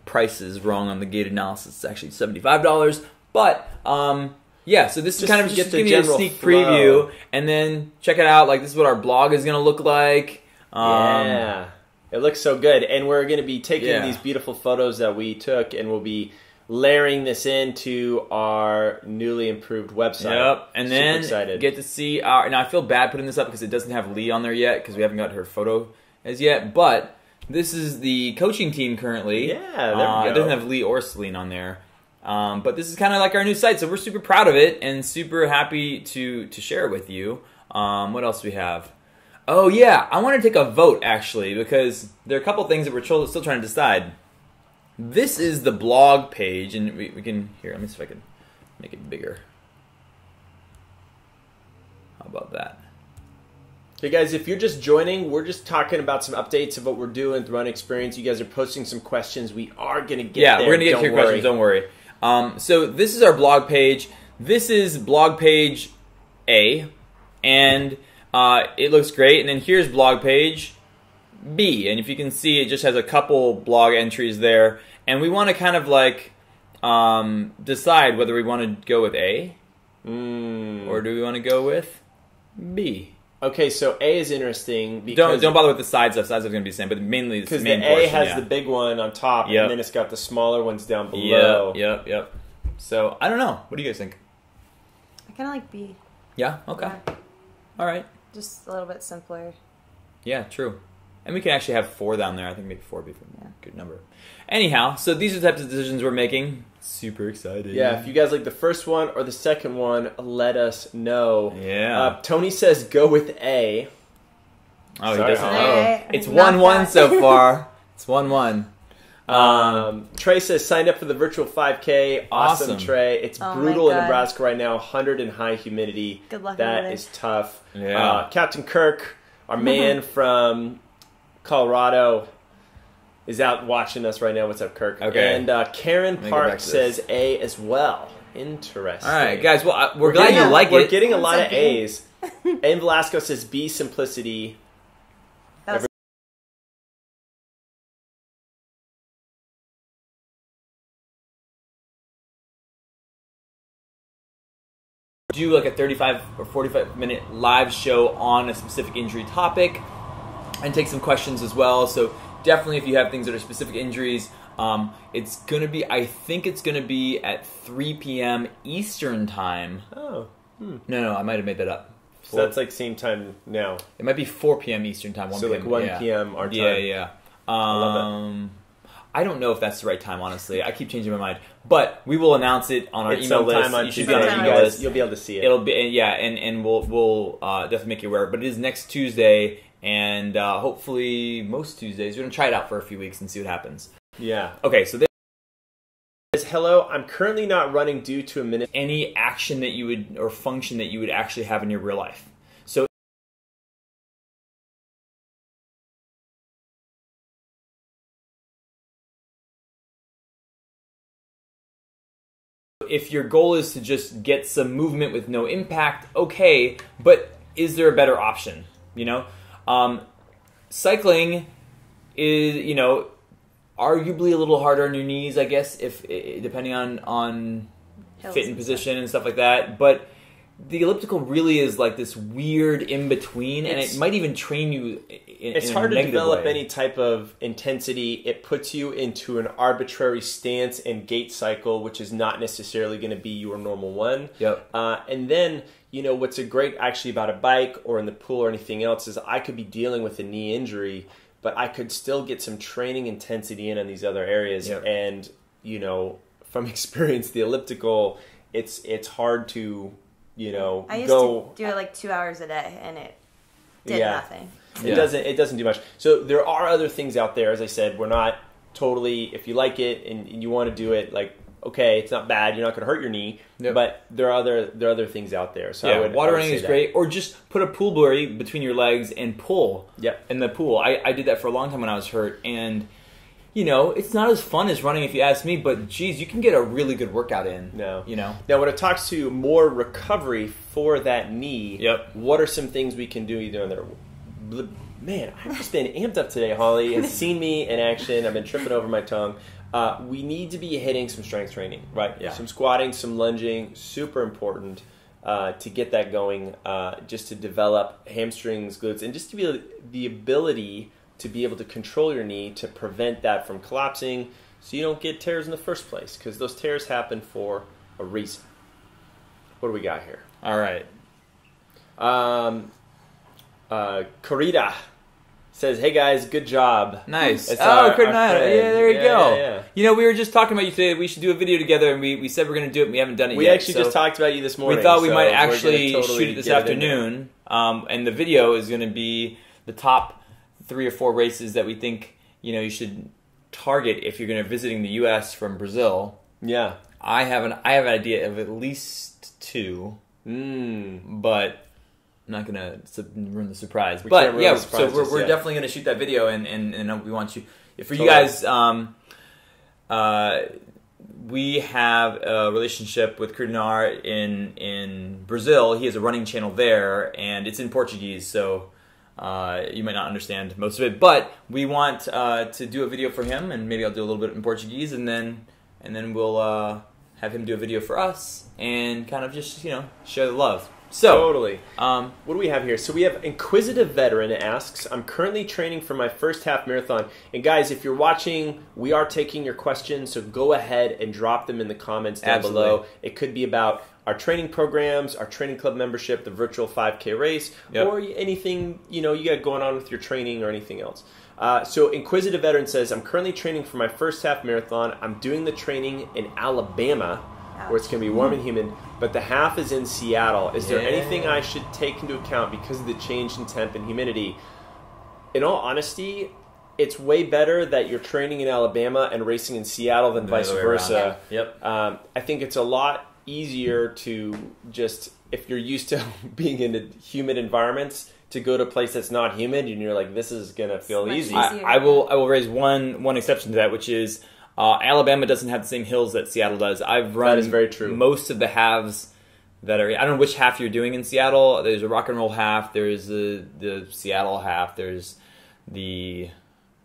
Price is wrong on the gate analysis. It's actually $75. But yeah, so this is kind of just giving you a sneak preview. And then check it out. Like, this is what our blog is going to look like. Yeah, it looks so good, and we're going to be taking these beautiful photos that we took, and we'll be layering this into our newly improved website. Yep, and then excited. Get to see our. Now I feel bad putting this up because it doesn't have Lee on there yet, because we haven't got her photo as yet. But this is the coaching team currently. Yeah, there we go. It doesn't have Lee or Celine on there. But this is kind of like our new site, so we're super proud of it and super happy to share it with you. What else do we have? Oh yeah, I want to take a vote actually, because there are a couple things that we're still trying to decide. This is the blog page, and we can here. Let me see if I can make it bigger. How about that? Hey guys, if you're just joining, we're just talking about some updates of what we're doing with the Run Experience. You guys are posting some questions. We are going to get there. Yeah, we're going to get to your questions. Don't worry. So this is our blog page. This is blog page A, and it looks great. And then here's blog page B, and if you can see, it just has a couple blog entries there. And we want to kind of like decide whether we want to go with A or do we want to go with B. Okay, so A is interesting because don't bother with the side stuff. Side stuff's going to be the same, but mainly the main the portion. A has the big one on top, Yep. and then it's got the smaller ones down below. Yep. So I don't know. What do you guys think? I kind of like B. Yeah. Okay. Yeah. All right. Just a little bit simpler. Yeah, true. And we can actually have 4 down there. I think maybe 4 would be a good number. Anyhow, so these are the types of decisions we're making. Super excited. Yeah, if you guys like the first one or the second one, let us know. Yeah. Tony says go with A. Oh, Sorry. he doesn't know. Hey, It's not 1-1 that. so far. It's 1-1. Trey says signed up for the virtual 5K. Awesome, Awesome. Trey. It's Oh my brutal in God. Nebraska right now. 100 and high humidity. Good luck That over is tough. Yeah. Captain Kirk, our man from Colorado, is out watching us right now. What's up, Kirk? Okay. And Karen me go Park back to says this. A as well. Interesting. All right, guys. Well, we're glad getting you like We're it. getting a lot of That's okay. A's. And Velasco says B, simplicity. That was Do like a 35 or 45-minute live show on a specific injury topic and take some questions as well. So definitely, if you have things that are specific injuries, it's going to be, I think it's going to be at 3 p.m. Eastern time. Oh. No, I might have made that up. So that's like same time now. It might be 4 p.m. Eastern time. 1 So p.m. like 1 yeah. p.m. our time. Yeah. love I don't know if that's the right time, honestly. I keep changing my mind. But we will announce it on our It's email list. sometime on You should Tuesday. be on Sometime our You email guys, list. you'll be able to see it. It'll be, and we'll definitely make you aware. But it is next Tuesday, and hopefully most Tuesdays. We're going to try it out for a few weeks and see what happens. Yeah. Okay, so Says, hello, I'm currently not running due to a minute. any action that you would, or function that you would actually have in your real life. if your goal is to just get some movement with no impact, okay, but is there a better option? You know, cycling is, you know, arguably a little harder on your knees, I guess, if depending on fit and position and stuff like that. But the elliptical really is like this weird in between, and it might even train you. It's hard to develop any type of intensity. It puts you into an arbitrary stance and gait cycle, which is not necessarily going to be your normal one. Yep. And then, you know, what's a great actually about a bike or in the pool or anything else is I could be dealing with a knee injury, but I could still get some training intensity in on these other areas. Yep. And, you know, from experience, the elliptical, it's hard to, you know, I used to do it like 2 hours a day, and it did nothing. It doesn't do much. So there are other things out there. As I said, we're not totally, if you like it and you want to do it, like, okay, it's not bad. You're not going to hurt your knee. Yep. But there are other things out there. So yeah, water running is great. Or just put a pool buoy between your legs and pull. Yep. In the pool. I did that for a long time when I was hurt, and you know, it's not as fun as running if you ask me, but geez, you can get a really good workout in. No. You know. Now, when it talks to more recovery for that knee, what are some things we can do either on there? Man, I've just been amped up today. Holly has seen me in action. I've been tripping over my tongue. We need to be hitting some strength training, right? Yeah. Some squatting, some lunging, super important to get that going, just to develop hamstrings, glutes, and just to be the ability to be able to control your knee to prevent that from collapsing so you don't get tears in the first place, because those tears happen for a reason. What do we got here? All right. Corrida says, "Hey guys, good job." Nice. It's Corida. Yeah, there you go. Yeah. You know, we were just talking about you today. We should do a video together, and we said we're going to do it, and we haven't done it yet. We actually just talked about you this morning. We thought we might actually shoot it this afternoon, and the video is going to be the top 3 or 4 races that we think, you know, you should target if you're going to visiting the U.S. from Brazil. Yeah, I have an idea of at least 2, but I'm not going to ruin the surprise. But yeah, so we're definitely going to shoot that video, and we want you. For you guys, we have a relationship with Crudinar in Brazil. He has a running channel there, and it's in Portuguese, so you might not understand most of it. But we want to do a video for him, and maybe I'll do a little bit in Portuguese, and then we'll have him do a video for us, and kind of just, you know, share the love. So, totally. What do we have here? So we have Inquisitive Veteran asks, "I'm currently training for my first half marathon." And guys, if you're watching, we are taking your questions, so go ahead and drop them in the comments down below. It could be about our training programs, our training club membership, the virtual 5K race, or anything, you know, you got going on with your training or anything else. So Inquisitive Veteran says, "I'm currently training for my first half marathon. I'm doing the training in Alabama, where it's going to be warm and humid, but the half is in Seattle. Is there anything I should take into account because of the change in temp and humidity?" In all honesty, it's way better that you're training in Alabama and racing in Seattle than vice versa. Yep. I think it's a lot easier to just, if you're used to being in humid environments, to go to a place that's not humid and you're like, this is going to feel easy. I will raise one exception to that, which is Alabama doesn't have the same hills that Seattle does. I've run that is very true. Most of the halves that are, I don't know which half you're doing in Seattle. There's a rock and roll half. There's the Seattle half. There's the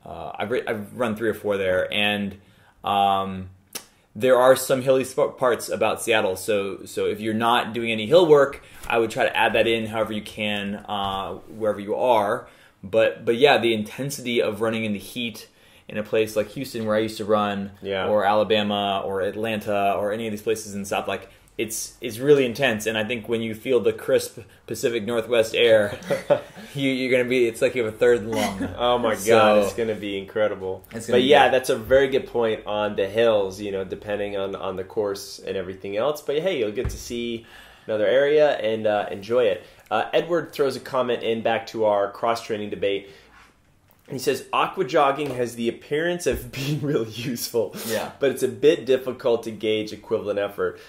I've run 3 or 4 there, and there are some hilly parts about Seattle. So if you're not doing any hill work, I would try to add that in however you can wherever you are. But yeah, the intensity of running in the heat in a place like Houston, where I used to run, or Alabama, or Atlanta, or any of these places in the South, like it's really intense. And I think when you feel the crisp Pacific Northwest air, you're gonna be. It's like you have a third lung. Oh my God, it's gonna be incredible. But yeah, that's a very good point on the hills. You know, depending on the course and everything else. But hey, you'll get to see another area and enjoy it. Edward throws a comment in back to our cross training debate. He says, "Aqua jogging has the appearance of being really useful, but it's a bit difficult to gauge equivalent effort."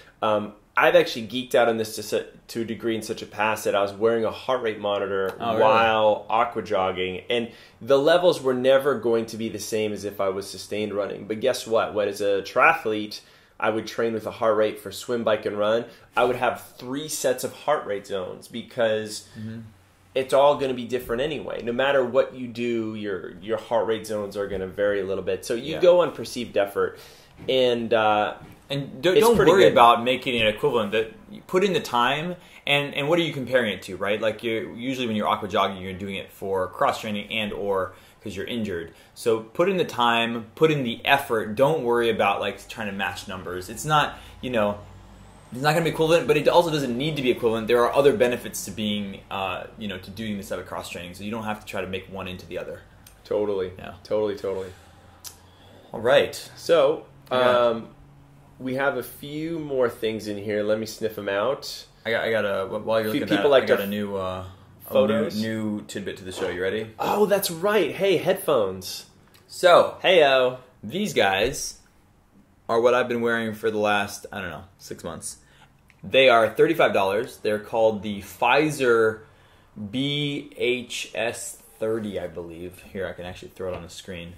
I've actually geeked out on this to a degree in such a past that I was wearing a heart rate monitor while aqua jogging, and the levels were never going to be the same as if I was sustained running. But guess what? As a triathlete, I would train with a heart rate for swim, bike, and run, I would have 3 sets of heart rate zones because it's all going to be different anyway. No matter what you do, your heart rate zones are going to vary a little bit. So you go on perceived effort, and don't worry about making it equivalent. That you put in the time, and what are you comparing it to, right? Like usually when you're aqua jogging, you're doing it for cross training and or because you're injured. So put in the time, put in the effort. Don't worry about like trying to match numbers. It's not, it's not going to be equivalent, but it also doesn't need to be equivalent. There are other benefits to being, to doing this type of cross training. So you don't have to try to make one into the other. Totally. Yeah. Totally. All right. So we have a few more things in here. Let me sniff them out. I got while you're looking at people that, like I got a new photos. New tidbit to the show. You ready? Oh, that's right. Hey, headphones. So, Heyo. These guys are what I've been wearing for the last, 6 months. They are $35. They're called the Pfizer BHS30, I believe. Here, I can actually throw it on the screen.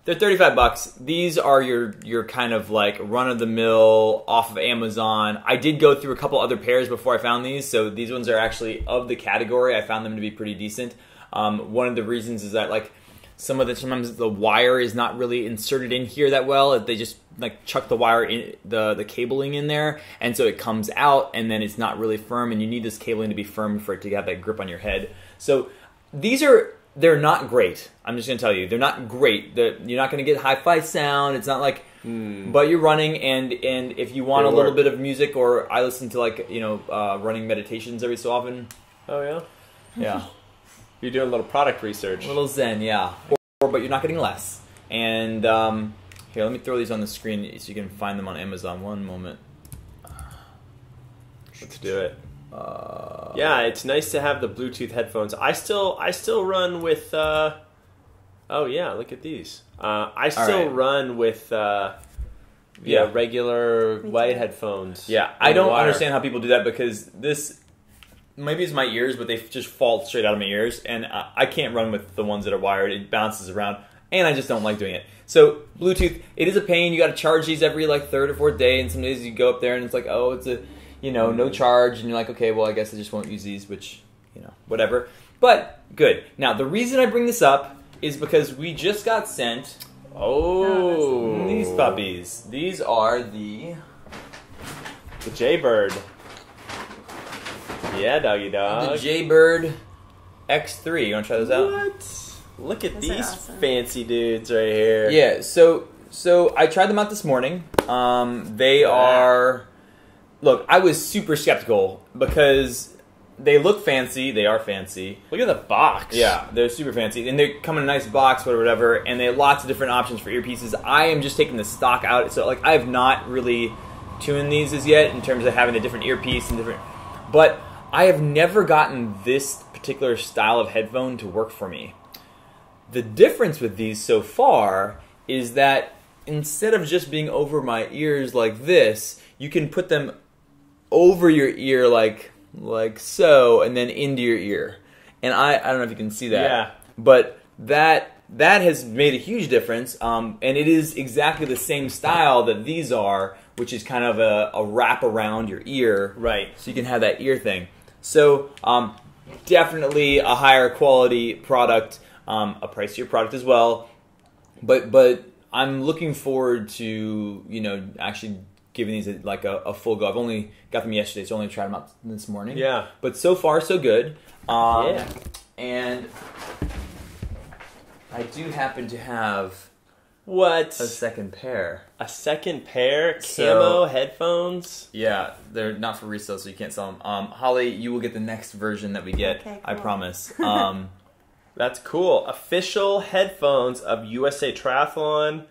They're $35. These are your kind of like run-of-the-mill off of Amazon. I did go through a couple other pairs before I found these, so these ones are actually of the category. I found them to be pretty decent. One of the reasons is that like sometimes the wire is not really inserted in here that well. They just like chuck the wire in the cabling in there, and so it comes out, and then it's not really firm, and you need this cabling to be firm for it to have that grip on your head. So they're not great. I'm just going to tell you, they're not great. You're not going to get hi-fi sound. It's not like, but you're running, and if you want a little bit of music, or I listen to like running meditations every so often. Oh yeah, yeah. You're doing a little product research. A little zen, yeah. But you're not getting less. And here, let me throw these on the screen so you can find them on Amazon. One moment. Let's do it. Yeah, it's nice to have the Bluetooth headphones. I still run with. Oh yeah, look at these. I still run with regular white headphones. Yeah, I don't understand how people do that because this. Maybe it's my ears, but they just fall straight out of my ears, and I can't run with the ones that are wired. It bounces around, and I just don't like doing it. So Bluetooth, it is a pain. You got to charge these every like third or fourth day, and some days you go up there and it's like, oh, it's a no charge, and you're like, okay, well, I guess I just won't use these, which whatever. But good. Now the reason I bring this up is because we just got sent these puppies. These are the Jaybird. Yeah, doggy dog. The Jaybird X3. You want to try those out? What? Look at these fancy dudes right here. Yeah, so I tried them out this morning. They are... Look, I was super skeptical because they look fancy. They are fancy. Look at the box. Yeah, they're super fancy. And they come in a nice box, whatever, and they have lots of different options for earpieces. I am just taking the stock out. So, like, I have not really tuned these as yet in terms of having a different earpiece and different... But I have never gotten this particular style of headphone to work for me. The difference with these so far is that instead of just being over my ears like this, you can put them over your ear like so, and then into your ear. And I don't know if you can see that. Yeah. But that has made a huge difference. And it is exactly the same style that these are, which is kind of a wrap around your ear. Right. So you can have that ear thing. So definitely a higher quality product, a pricier product as well. But I'm looking forward to actually giving these a full go. I've only got them yesterday, so I only tried them out this morning. Yeah. But so far so good. Yeah. And I do happen to have a second pair. A second pair? Camo headphones? Yeah, they're not for resale, so you can't sell them. Holly, you will get the next version that we get. Okay, cool. I promise. That's cool. Official headphones of USA Triathlon,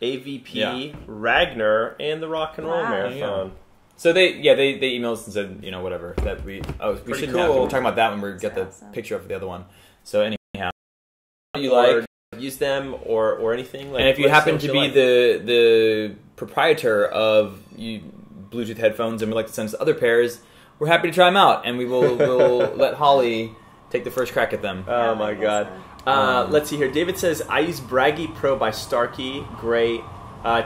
AVP, Ragnar, and the Rock and Roll Marathon. So they emailed us and said, whatever, that we should cool. have. We'll talk about that when we get the picture of the other one. So anyhow, you Or like use them or anything. and if you happen to be the proprietor of Bluetooth headphones and would like to send us other pairs, we're happy to try them out, and we'll let Holly take the first crack at them. Oh my god. Let's see here. David says, I use Braggy Pro by Starkey. Great.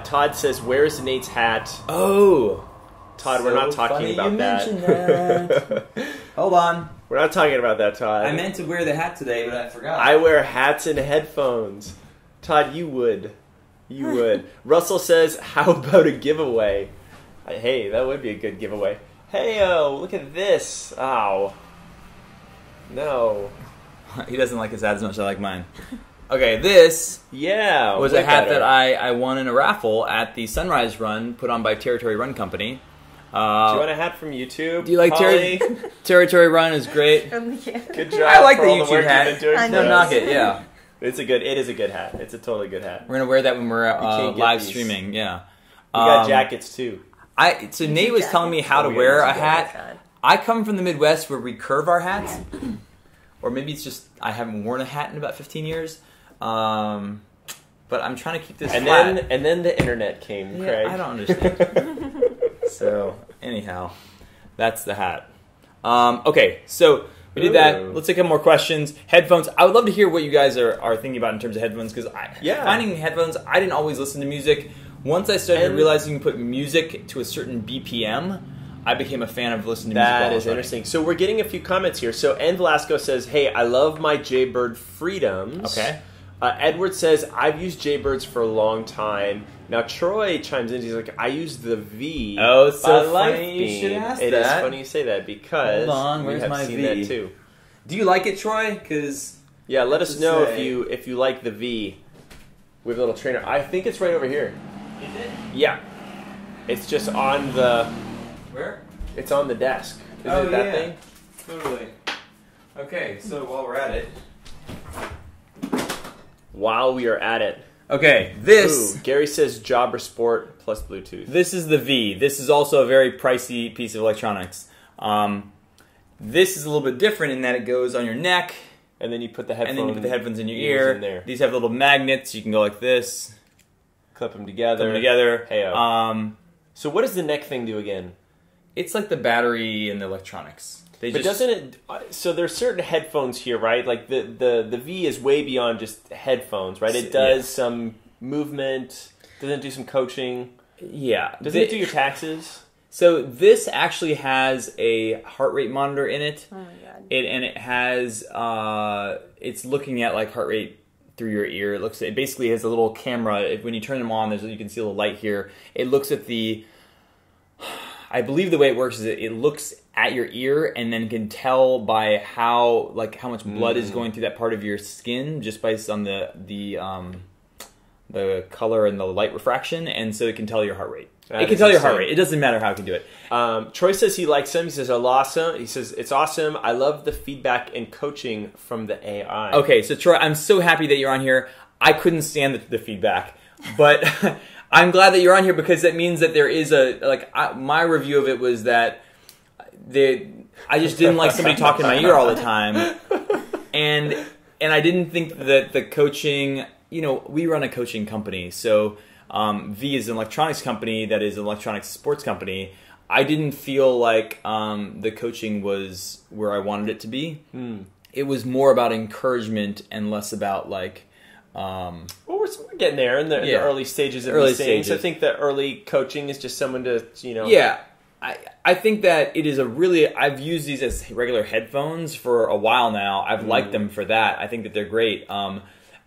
Todd says, "Where's Nate's hat?" Oh, Todd, so we're not talking about that. Hold on. We're not talking about that, Todd. I meant to wear the hat today, but I forgot. I wear hats and headphones. Todd, you would. You would. Russell says, "How about a giveaway?" Hey, that would be a good giveaway. Hey-o, look at this. Ow. No. He doesn't like his hat as much as I like mine. Okay, this was a hat that I won in a raffle at the Sunrise Run put on by Territory Run Company. Do you want a hat from YouTube? Do you like Territory Run is great. Good job. I like for the all YouTube work hat. you've been doing. Don't knock it, yeah. It is a good hat. It's a totally good hat. We're going to wear that when we're can't get live these. streaming, yeah. We got jackets too. So Nate was telling me how to wear a hat. God. I come from the Midwest where we curve our hats. Or maybe it's just I haven't worn a hat in about 15 years. But I'm trying to keep this flat. And then the internet came, Craig. I don't understand. So, anyhow, that's the hat. Okay, so we did that. Let's take a couple more questions. Headphones. I would love to hear what you guys are thinking about in terms of headphones, because finding headphones, I didn't always listen to music. Once I started realizing you can put music to a certain BPM, I became a fan of listening to music. That is interesting. So we're getting a few comments here. So N. Velasco says, "Hey, I love my Jaybird Freedoms." Okay. Edward says, "I've used Jaybirds for a long time." Now Troy chimes in. He's like, "I use the V." Oh, it's so by funny you should ask It that. is funny you say that because hold on, where's we have my seen V? that too. Do you like it, Troy? Because let us know if you like the V. We have a little trainer. I think it's right over here. Is it? Yeah. It's just on the... Where? It's on the desk. Is it that thing? Totally. Okay, so while we're at it... While we are at it. Okay, this... Ooh, Gary says Jobber Sport plus Bluetooth. This is the V. This is also a very pricey piece of electronics. This is a little bit different in that it goes on your neck. And then you put the headphones, in your ear. in there. These have little magnets. You can go like this. Clip them together. Hey-o. So what does the neck thing do again? It's like the battery and the electronics. Doesn't it... So there's certain headphones here, right? Like the V is way beyond just headphones, right? It does some movement. Doesn't it do some coaching? Yeah. Does it do your taxes? So this actually has a heart rate monitor in it. Oh my god. It has... it's looking at like heart rate through your ear. It basically has a little camera. When you turn them on, you can see a little light here. It looks at the... I believe the way it works is it looks at your ear and then can tell by how much blood is going through that part of your skin just based on the color and the light refraction, and so it can tell your heart rate. It can tell your heart rate. It doesn't matter how it can do it. Troy says he likes them. He says, awesome. He says, it's awesome. I love the feedback and coaching from the AI. Okay, so Troy, I'm so happy that you're on here. I couldn't stand the feedback, but I'm glad that you're on here because that means that there is my review of it was that I just didn't like somebody talking in my ear all the time, and I didn't think that the coaching, we run a coaching company, so V is an electronics company that is an electronics sports company. I didn't feel like the coaching was where I wanted it to be. It was more about encouragement and less about well, we're getting there in the early stages of these things. I think that early coaching is just someone to, Yeah. I think that it is I've used these as regular headphones for a while now. I've liked them for that. I think that they're great.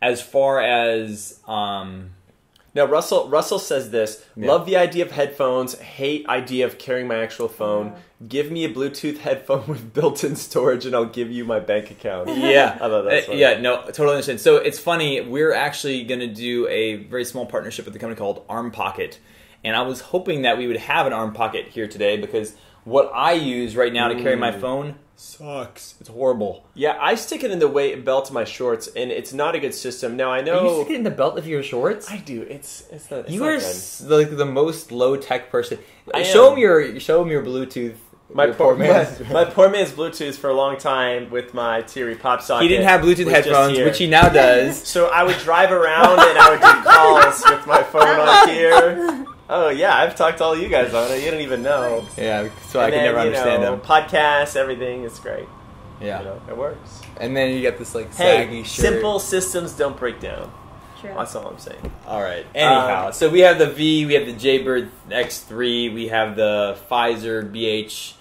As far as... Now, Russell says this, love the idea of headphones, hate idea of carrying my actual phone. Give me a Bluetooth headphone with built-in storage and I'll give you my bank account. Yeah. I thought that's funny. Yeah, no, totally understand. So it's funny, we're actually going to do a very small partnership with a company called Arm Pocket. And I was hoping that we would have an Arm Pocket here today because what I use right now to carry my phone sucks. It's horrible. Yeah, I stick it in the belt of my shorts, and it's not a good system. Now I know you stick it in the belt of your shorts. I do. It's not. You are the most low tech person. Show him your Bluetooth. My poor man's Bluetooth for a long time with my TRE pop socket. He didn't have Bluetooth headphones, which he now does. So I would drive around and I would do calls with my phone on here. Oh yeah, I've talked to all you guys on it. You don't even know. Yeah, so I can never understand them. Podcasts, everything, it's great. Yeah, it works. And then you get this saggy shirt. Simple systems don't break down. true. That's all I'm saying. All right. Anyhow, so we have the V, we have the Jaybird X3, we have the Pfizer BH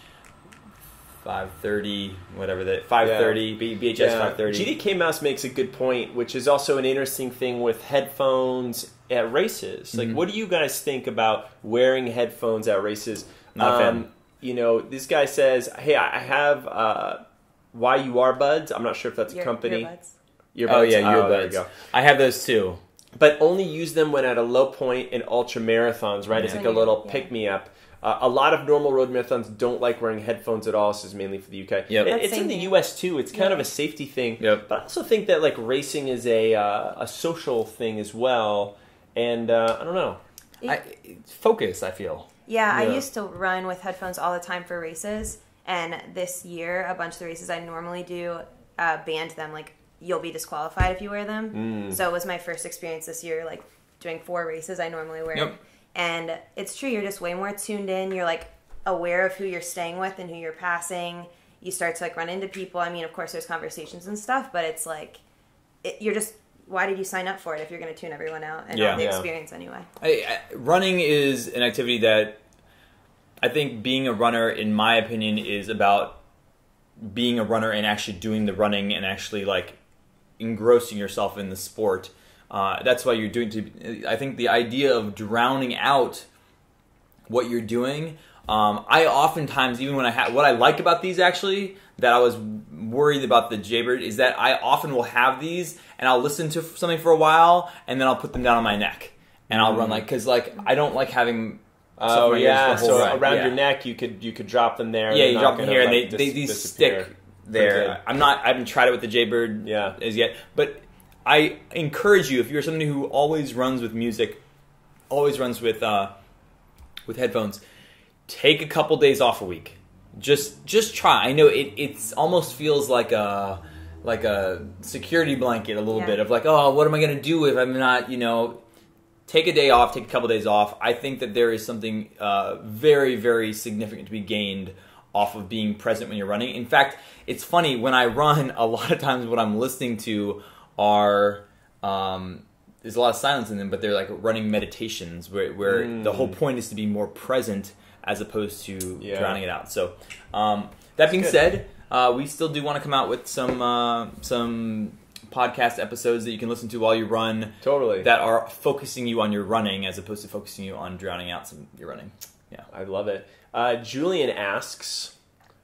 530, whatever that 530 BHS 530. GDK Mouse makes a good point, which is also an interesting thing with headphones at races. Like, what do you guys think about wearing headphones at races? Not a fan. You know, this guy says, "Hey, I have YUR buds. I'm not sure if that's a company. Earbuds. Oh yeah, There you earbuds. go. I have those too. But only use them when at a low point in ultra marathons, right? It's like a little pick-me-up. A lot of normal road marathons don't like wearing headphones at all. This is mainly for the UK. Yep. It's in the US too. It's kind of a safety thing. Yep. But I also think that like racing is a social thing as well. And I don't know. Focus, I feel. Yeah, I used to run with headphones all the time for races. And this year, a bunch of the races I normally do banned them. Like, you'll be disqualified if you wear them. So it was my first experience this year, like doing 4 races I normally wear. Yep. And it's true, you're just way more tuned in. You're like aware of who you're staying with and who you're passing. You start to like run into people. I mean, of course, there's conversations and stuff, but it's like you're just. Why did you sign up for it if you're going to tune everyone out and not the experience anyway? Running is an activity that I think being a runner, in my opinion, is about being a runner and actually doing the running and actually like engrossing yourself in the sport. That's why you're doing. I think the idea of drowning out what you're doing. I oftentimes, even when what I like about these actually, that I was worried about the Jaybird, is that I often will have these and I'll listen to something for a while and then I'll put them down on my neck and I'll run because I don't like having. Oh yeah, so ride. around your neck you could drop them there. Yeah, you drop them here and they disappear. stick there. I haven't tried it with the Jaybird as yet, but I encourage you, if you're somebody who always runs with music, always runs with headphones, take a couple days off a week. Just try. I know it's almost feels like a security blanket a little bit of like, oh, what am I going to do if I'm not, take a day off, take a couple days off. I think that there is something very, very significant to be gained off of being present when you're running. In fact, it's funny, when I run, a lot of times what I'm listening to are there's a lot of silence in them, but they're like running meditations where the whole point is to be more present as opposed to drowning it out. So that being said, we still do want to come out with some podcast episodes that you can listen to while you run. Totally. That are focusing you on your running as opposed to focusing you on drowning out your running. Yeah. I love it. Julian asks,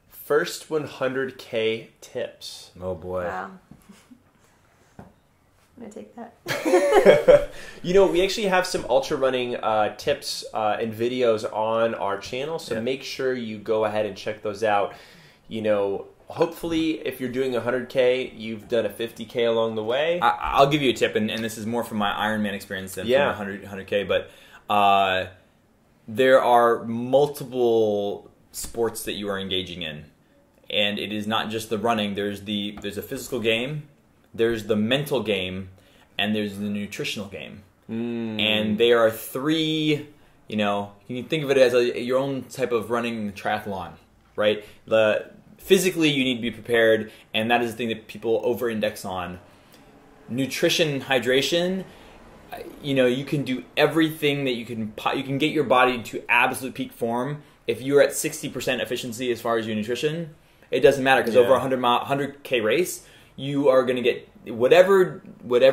first 100K tips. Oh boy. Wow. I'm going to take that. We actually have some ultra running tips and videos on our channel, so make sure you go ahead and check those out. Hopefully, if you're doing 100K, you've done a 50K along the way. I'll give you a tip, and this is more from my Ironman experience than from 100K, but there are multiple sports that you are engaging in, and it is not just the running. There's a physical game, there's the mental game, and there's the nutritional game. And there are 3, you can think of it as your own type of running triathlon, right? Physically, you need to be prepared, and that is the thing that people over-index on. Nutrition and hydration, you can do everything that you can get your body to absolute peak form. If you're at 60% efficiency as far as your nutrition, it doesn't matter, because over a 100K race, you are going to get whatever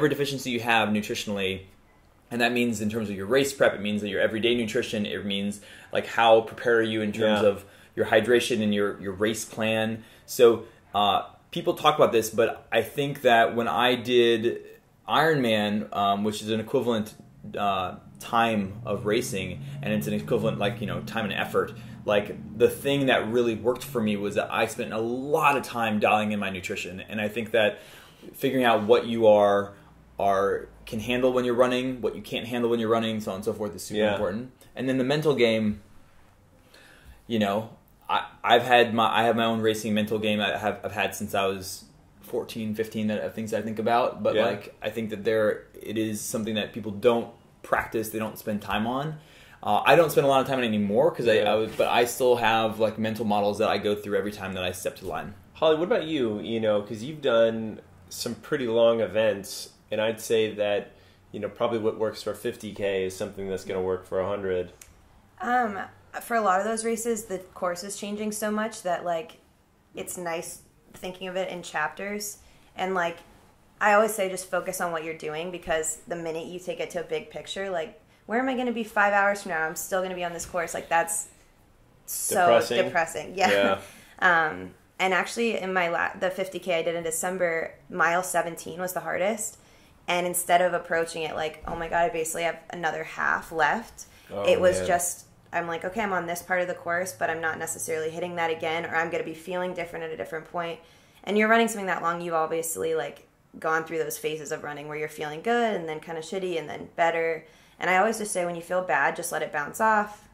deficiency you have nutritionally, and that means in terms of your race prep, it means that your everyday nutrition, it means like how prepared are you in terms of your hydration and your race plan. So people talk about this, but I think that when I did Ironman, which is an equivalent time of racing, and it's an equivalent time and effort, like the thing that really worked for me was that I spent a lot of time dialing in my nutrition. And I think that figuring out what you can handle when you're running, what you can't handle when you're running, so on and so forth, is super important. And then the mental game, I have my own racing mental game I've had since I was 14, 15 that things I think about. But I think that it is something that people don't practice, they don't spend time on. I don't spend a lot of time on it anymore but I still have like mental models that I go through every time that I step to the line. Holly, what about you? Because you've done some pretty long events, and I'd say that probably what works for 50K is something that's going to work for 100. For a lot of those races, the course is changing so much that, like, it's nice thinking of it in chapters. And, like, I always say just focus on what you're doing, because the minute you take it to a big picture, like, where am I going to be 5 hours from now? I'm still going to be on this course. Like, that's so depressing. Yeah. And actually, in the 50K I did in December, mile 17 was the hardest. And instead of approaching it like, oh my God, I basically have another half left, it was just, I'm like, okay, I'm on this part of the course, but I'm not necessarily hitting that again, or I'm going to be feeling different at a different point. And you're running something that long, you've obviously, like, gone through those phases of running where you're feeling good and then kind of shitty and then better. And I always just say, when you feel bad, just let it bounce off.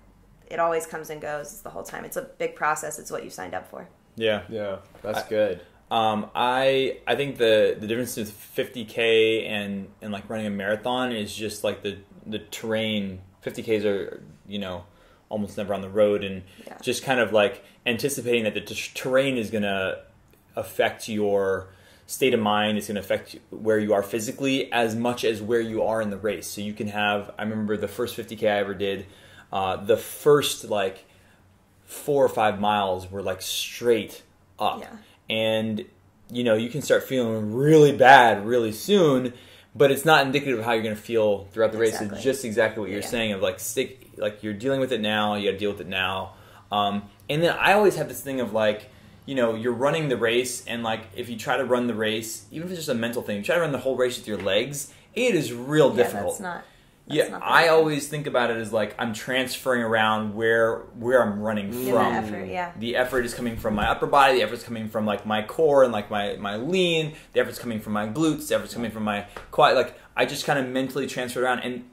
It always comes and goes the whole time. It's a big process. It's what you signed up for. Yeah, that's good. I think the difference with 50K and like running a marathon is just like the terrain. 50Ks are, almost never on the road, and just kind of like anticipating that the terrain is going to affect your state of mind. It's going to affect where you are physically as much as where you are in the race. So you can have, I remember the first 50K I ever did, the first like 4 or 5 miles were like straight up. Yeah. And, you can start feeling really bad really soon, but it's not indicative of how you're going to feel throughout the race. Exactly. It's just exactly what you're saying of like you're dealing with it now, you got to deal with it now. And then I always have this thing of like, you're running the race, and like if you try to run the race, even if it's just a mental thing, you try to run the whole race with your legs, it is real difficult. That's not I always think about it as like I'm transferring around where I'm running from. The effort, The effort is coming from my upper body, the effort is coming from like my core and like my lean, the effort is coming from my glutes, the effort is coming from my quad. Like I just kind of mentally transfer around, and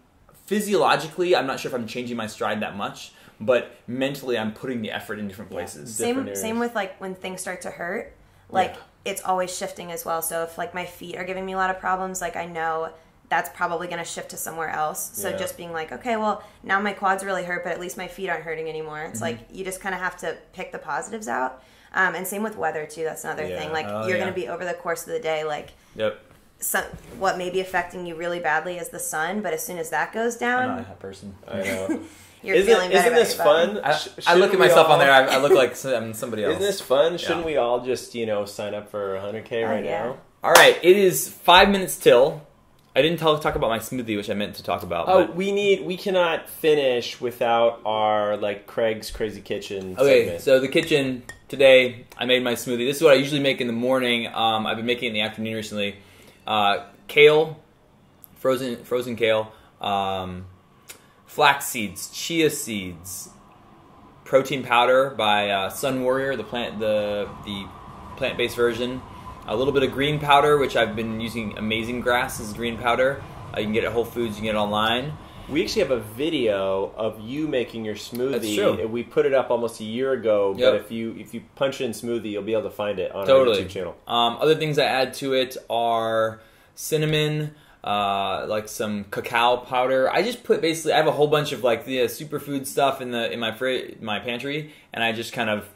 physiologically I'm not sure if I'm changing my stride that much, but mentally I'm putting the effort in different places. Same with like when things start to hurt, like it's always shifting as well. So if like my feet are giving me a lot of problems, like I know that's probably going to shift to somewhere else. So just being like, okay, well, now my quads really hurt, but at least my feet aren't hurting anymore. It's like you just kind of have to pick the positives out. And same with weather, too. That's another thing. Like, you're going to be over the course of the day, like, what may be affecting you really badly is the sun, but as soon as that goes down... I'm not a hot person. I know. You're feeling better. Isn't this fun? I look at myself on there, I look like I'm somebody else. Isn't this fun? Shouldn't we all just, sign up for 100K right now? All right, it is 5 minutes till... I didn't talk about my smoothie, which I meant to talk about. Oh, we cannot finish without our like Craig's Crazy Kitchen segment. So the kitchen today, I made my smoothie. This is what I usually make in the morning. I've been making it in the afternoon recently. Kale, frozen kale, flax seeds, chia seeds, protein powder by Sun Warrior, the plant-based version. A little bit of green powder, which I've been using Amazing Grass's green powder. You can get it at Whole Foods, you can get it online. We actually have a video of you making your smoothie. That's true. We put it up almost a year ago, but if you punch in smoothie, you'll be able to find it on our YouTube channel. Other things I add to it are cinnamon, like some cacao powder. I just put I have a whole bunch of like the superfood stuff in my pantry, and I just kind of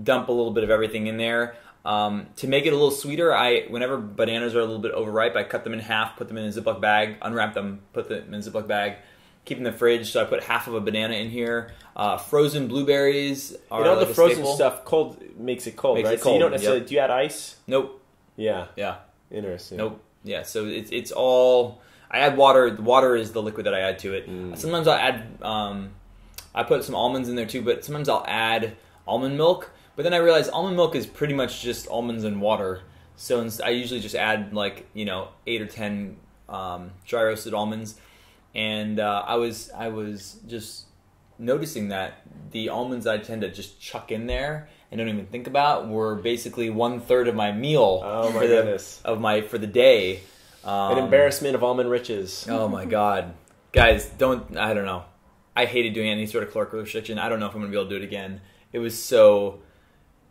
dump a little bit of everything in there. To make it a little sweeter, whenever bananas are a little bit overripe, I cut them in half, put them in a Ziploc bag, unwrap them, put them in a Ziploc bag, keep them in the fridge. So I put half of a banana in here. Frozen blueberries are the frozen stuff cold makes it cold, right? So you don't necessarily. Do you add ice? Nope. Yeah. Yeah. Interesting. Nope. Yeah. So it's all. I add water. The water is the liquid that I add to it. Sometimes I'll add. I put some almonds in there too, but sometimes I'll add almond milk. But then I realized almond milk is pretty much just almonds and water. So I usually just add 8 or 10 dry roasted almonds. And I was just noticing that the almonds I tend to just chuck in there and don't even think about were basically 1/3 of my meal. Oh my goodness! For the day. An embarrassment of almond riches. Oh my god, guys! I don't know. I hated doing any sort of caloric restriction. I don't know if I'm gonna be able to do it again. It was so.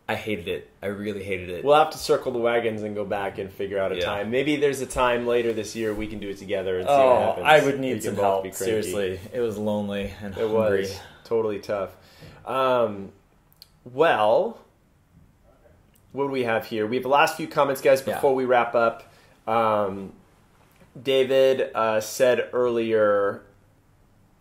I hated it. I really hated it. We'll have to circle the wagons and go back and figure out a time. Maybe there's a time later this year we can do it together and see what happens. I would need some help. Seriously. It was lonely and hungry. It was totally tough. Well, what do we have here? We have the last few comments, guys, before we wrap up. David said earlier,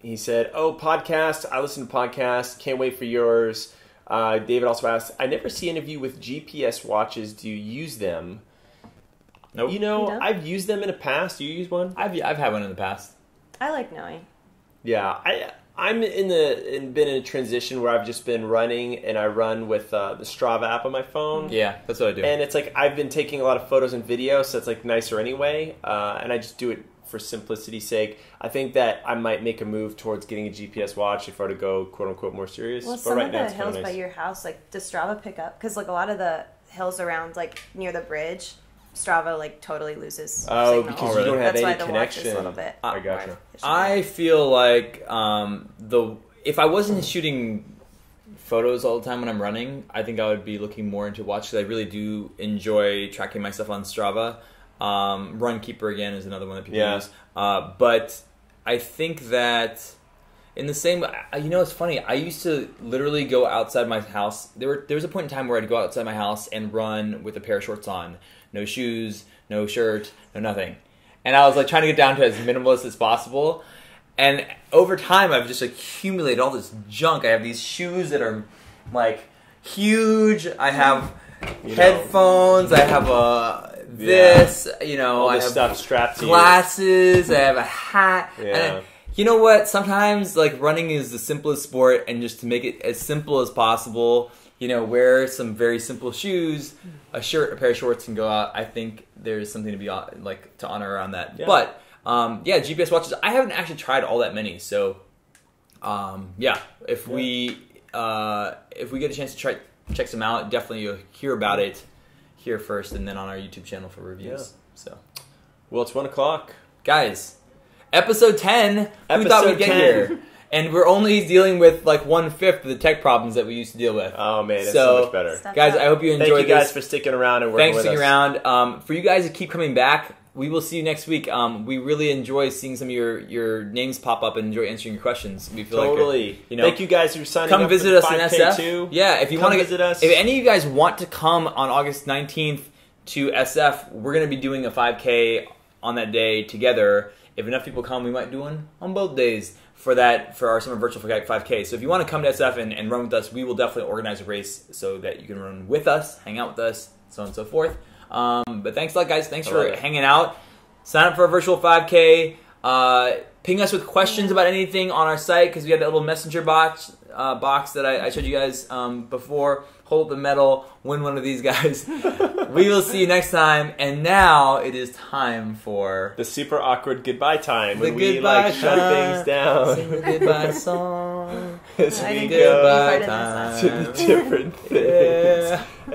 he said, "Oh, podcast! I listen to podcasts. Can't wait for yours." David also asked, "I never see any of you with GPS watches. Do you use them?" Nope. You know, No. I've used them in the past. Do you use one? I've had one in the past. I like knowing. Yeah, I'm been in a transition where I've just been running, and I run with the Strava app on my phone. Yeah, that's what I do. And it's like I've been taking a lot of photos and videos, so it's like nicer anyway. And I just do it for simplicity's sake. I think that I might make a move towards getting a GPS watch if I were to go quote unquote more serious. Well, but some right of now the it's kinda hills by nice. your house, like, does Strava pick up? Because, like, a lot of the hills around, like, near the bridge, Strava, like, totally loses Oh, signal. because you don't have That's why any the watch is connection. a little bit I more gotcha. efficient. I feel like if I wasn't shooting photos all the time when I'm running, I think I would be looking more into watch because I really do enjoy tracking myself on Strava. Runkeeper again is another one that people use. But I think that in the same, you know, it's funny. I used to literally go outside my house. There was a point in time where I'd go outside my house and run with a pair of shorts on, no shoes, no shirt, no nothing, and I was like trying to get down to as minimalist as possible. And over time, I've just accumulated all this junk. I have these shoes that are like huge. I have headphones. I have this. You know, all I this have stuff strapped to glasses. I have a hat. Yeah. And you know what? Sometimes like running is the simplest sport, and just to make it as simple as possible, you know, wear some very simple shoes, a shirt, a pair of shorts, and go out. I think there's something to be like to honor around that. Yeah. But GPS watches. I haven't actually tried all that many, so if we get a chance to check some out, definitely you'll hear about it here first, and then on our YouTube channel for reviews. Yeah. So, Well, it's 1 o'clock. guys, episode 10. Who thought Episode we'd get 10. here? And we're only dealing with like 1/5 of the tech problems that we used to deal with. Oh man, that's so much better. Step Guys, up. I hope you enjoyed Thank you guys this. for sticking around and working Thanks for with sticking us. around. For you guys to keep coming back, we will see you next week. We really enjoy seeing some of your names pop up and enjoy answering your questions. We feel Totally. like you know, Thank you guys for signing come up visit for us the in 5K SF. too. Yeah, if you Come want to visit us. If any of you guys want to come on August 19th to SF, we're going to be doing a 5K on that day together. If enough people come, we might do one on both days for our summer virtual 5K. So if you want to come to SF and run with us, we will definitely organize a race so that you can run with us, hang out with us, so on and so forth. But thanks a lot, guys. Thanks for hanging out. Sign up for a virtual 5K. Ping us with questions about anything on our site because we had that little messenger box that I showed you guys before. Hold up the medal, win one of these guys. We will see you next time. And now it is time for the super awkward goodbye time the when we goodbye like shut time. things down. Sing the goodbye song. As I we think go Goodbye we farted in this time. to the different things. Yeah. And